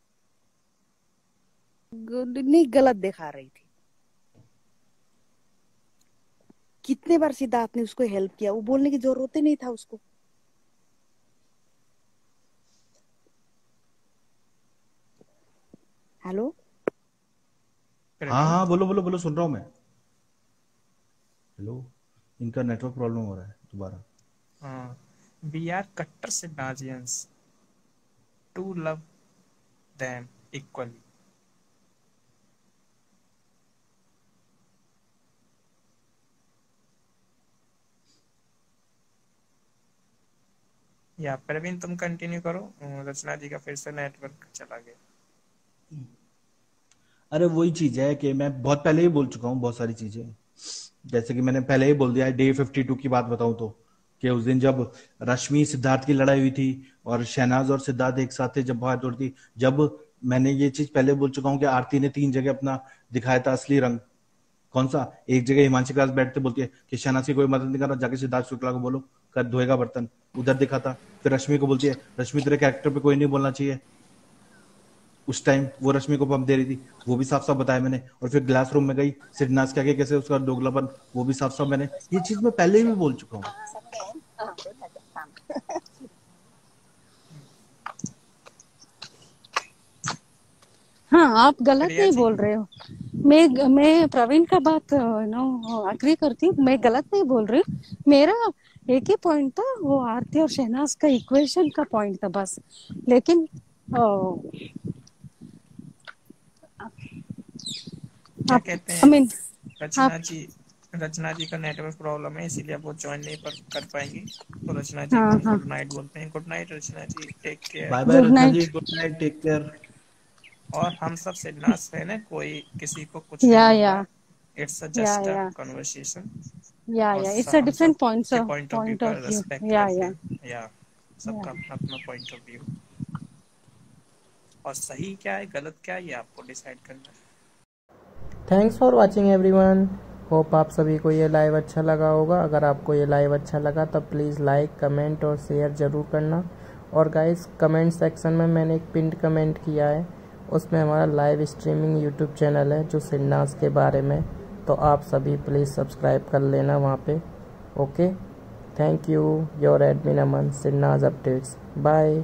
नहीं गलत दिखा रही थी। कितने बार सिद्धार्थ ने उसको हेल्प किया, वो बोलने की जरूरत ही नहीं था उसको। हेलो। हाँ प्रवीण। हाँ, बोलो बोलो बोलो, सुन रहा हूँ मैं। हेलो, इनका नेटवर्क प्रॉब्लम हो रहा है दोबारा। हाँ, वी आर कट्टर सिन्नाजियंस टू लव देम इक्वली। या प्रवीण तुम कंटिन्यू करो, रचना जी का फिर से नेटवर्क चला गया। अरे वही चीज है कि मैं बहुत पहले ही बोल चुका हूँ बहुत सारी चीजें। जैसे कि मैंने पहले ही बोल दिया है, डे 52 की बात बताऊं तो, कि उस दिन जब रश्मि सिद्धार्थ की लड़ाई हुई थी और शहनाज और सिद्धार्थ एक साथ थे, जब भाग दौड़ थी, जब मैंने ये चीज पहले बोल चुका हूँ कि आरती ने 3 जगह अपना दिखाया था असली रंग। कौन सा? एक जगह हिमांशी के पास बैठते बोलती है कि शहनाज की कोई मदद नहीं कर रहा, जाके सिद्धार्थ शुक्ला को बोलो कर धोएगा बर्तन, उधर दिखा था। फिर रश्मि को बोलती है, रश्मि तेरे कैरेक्टर पे कोई नहीं बोलना चाहिए। उस टाइम वो रश्मि को पंप दे रही थी, वो भी साफ साफ बताया मैंने। और फिर ग्लास रूम में गई सिद्धनाथ के आगे, कैसे उसका दोगलापन, वो भी साफ साफ मैंने, ये चीज मैं पहले ही भी बोल चुका हूँ। हाँ, आप गलत प्रिया नहीं जी। बोल रहे हो। मैं प्रवीण का बात अग्री करती हूँ, मैं गलत नहीं बोल रही हूँ। मेरा एक ही पॉइंट था, वो आरती और शहनाज का इक्वेशन का पॉइंट था बस। लेकिन क्या आप कहते आई हैं, मीन आप रचना जी का नेटवर्क प्रॉब्लम है, इसीलिए अब वो ज्वाइन नहीं कर पाएंगी। तो रचना जी को हाँ हम हाँ, गुड नाइट बोलते हैं। Good night Rachna ji, take care. Bye bye good Rachna night. जी, गुड नाइट, टेक केयर। और हम सब सिन्नास फैन है, कोई किसी को कुछ नहीं बोल या रहा। इट्स या जस्ट अ या कन्वर्सेशन। और या इट्स अ हम सब डिफरेंट पॉइंट्स के पॉइंट ऑफ व्यू पॉइंट का ऑफ व्यू। रिस्पेक्ट करते या हैं, या सबका अपना अपना पॉइंट ऑफ व्यू। और सही क्या है गलत क्या है, ये आपको डिसाइड करना है। Thanks for watching everyone. Hope आप सभी को ये लाइव अच्छा लगा होगा। अगर आपको ये लाइव अच्छा लगा तब प्लीज़ लाइक, कमेंट और शेयर ज़रूर करना। और गाइस, कमेंट सेक्शन में मैंने एक पिंड कमेंट किया है, उसमें हमारा लाइव स्ट्रीमिंग यूट्यूब चैनल है जो सिन्नास के बारे में, तो आप सभी प्लीज़ सब्सक्राइब कर लेना वहाँ पे। Okay, thank you, your admin Aman, सिन्नास अपडेट्स। बाय।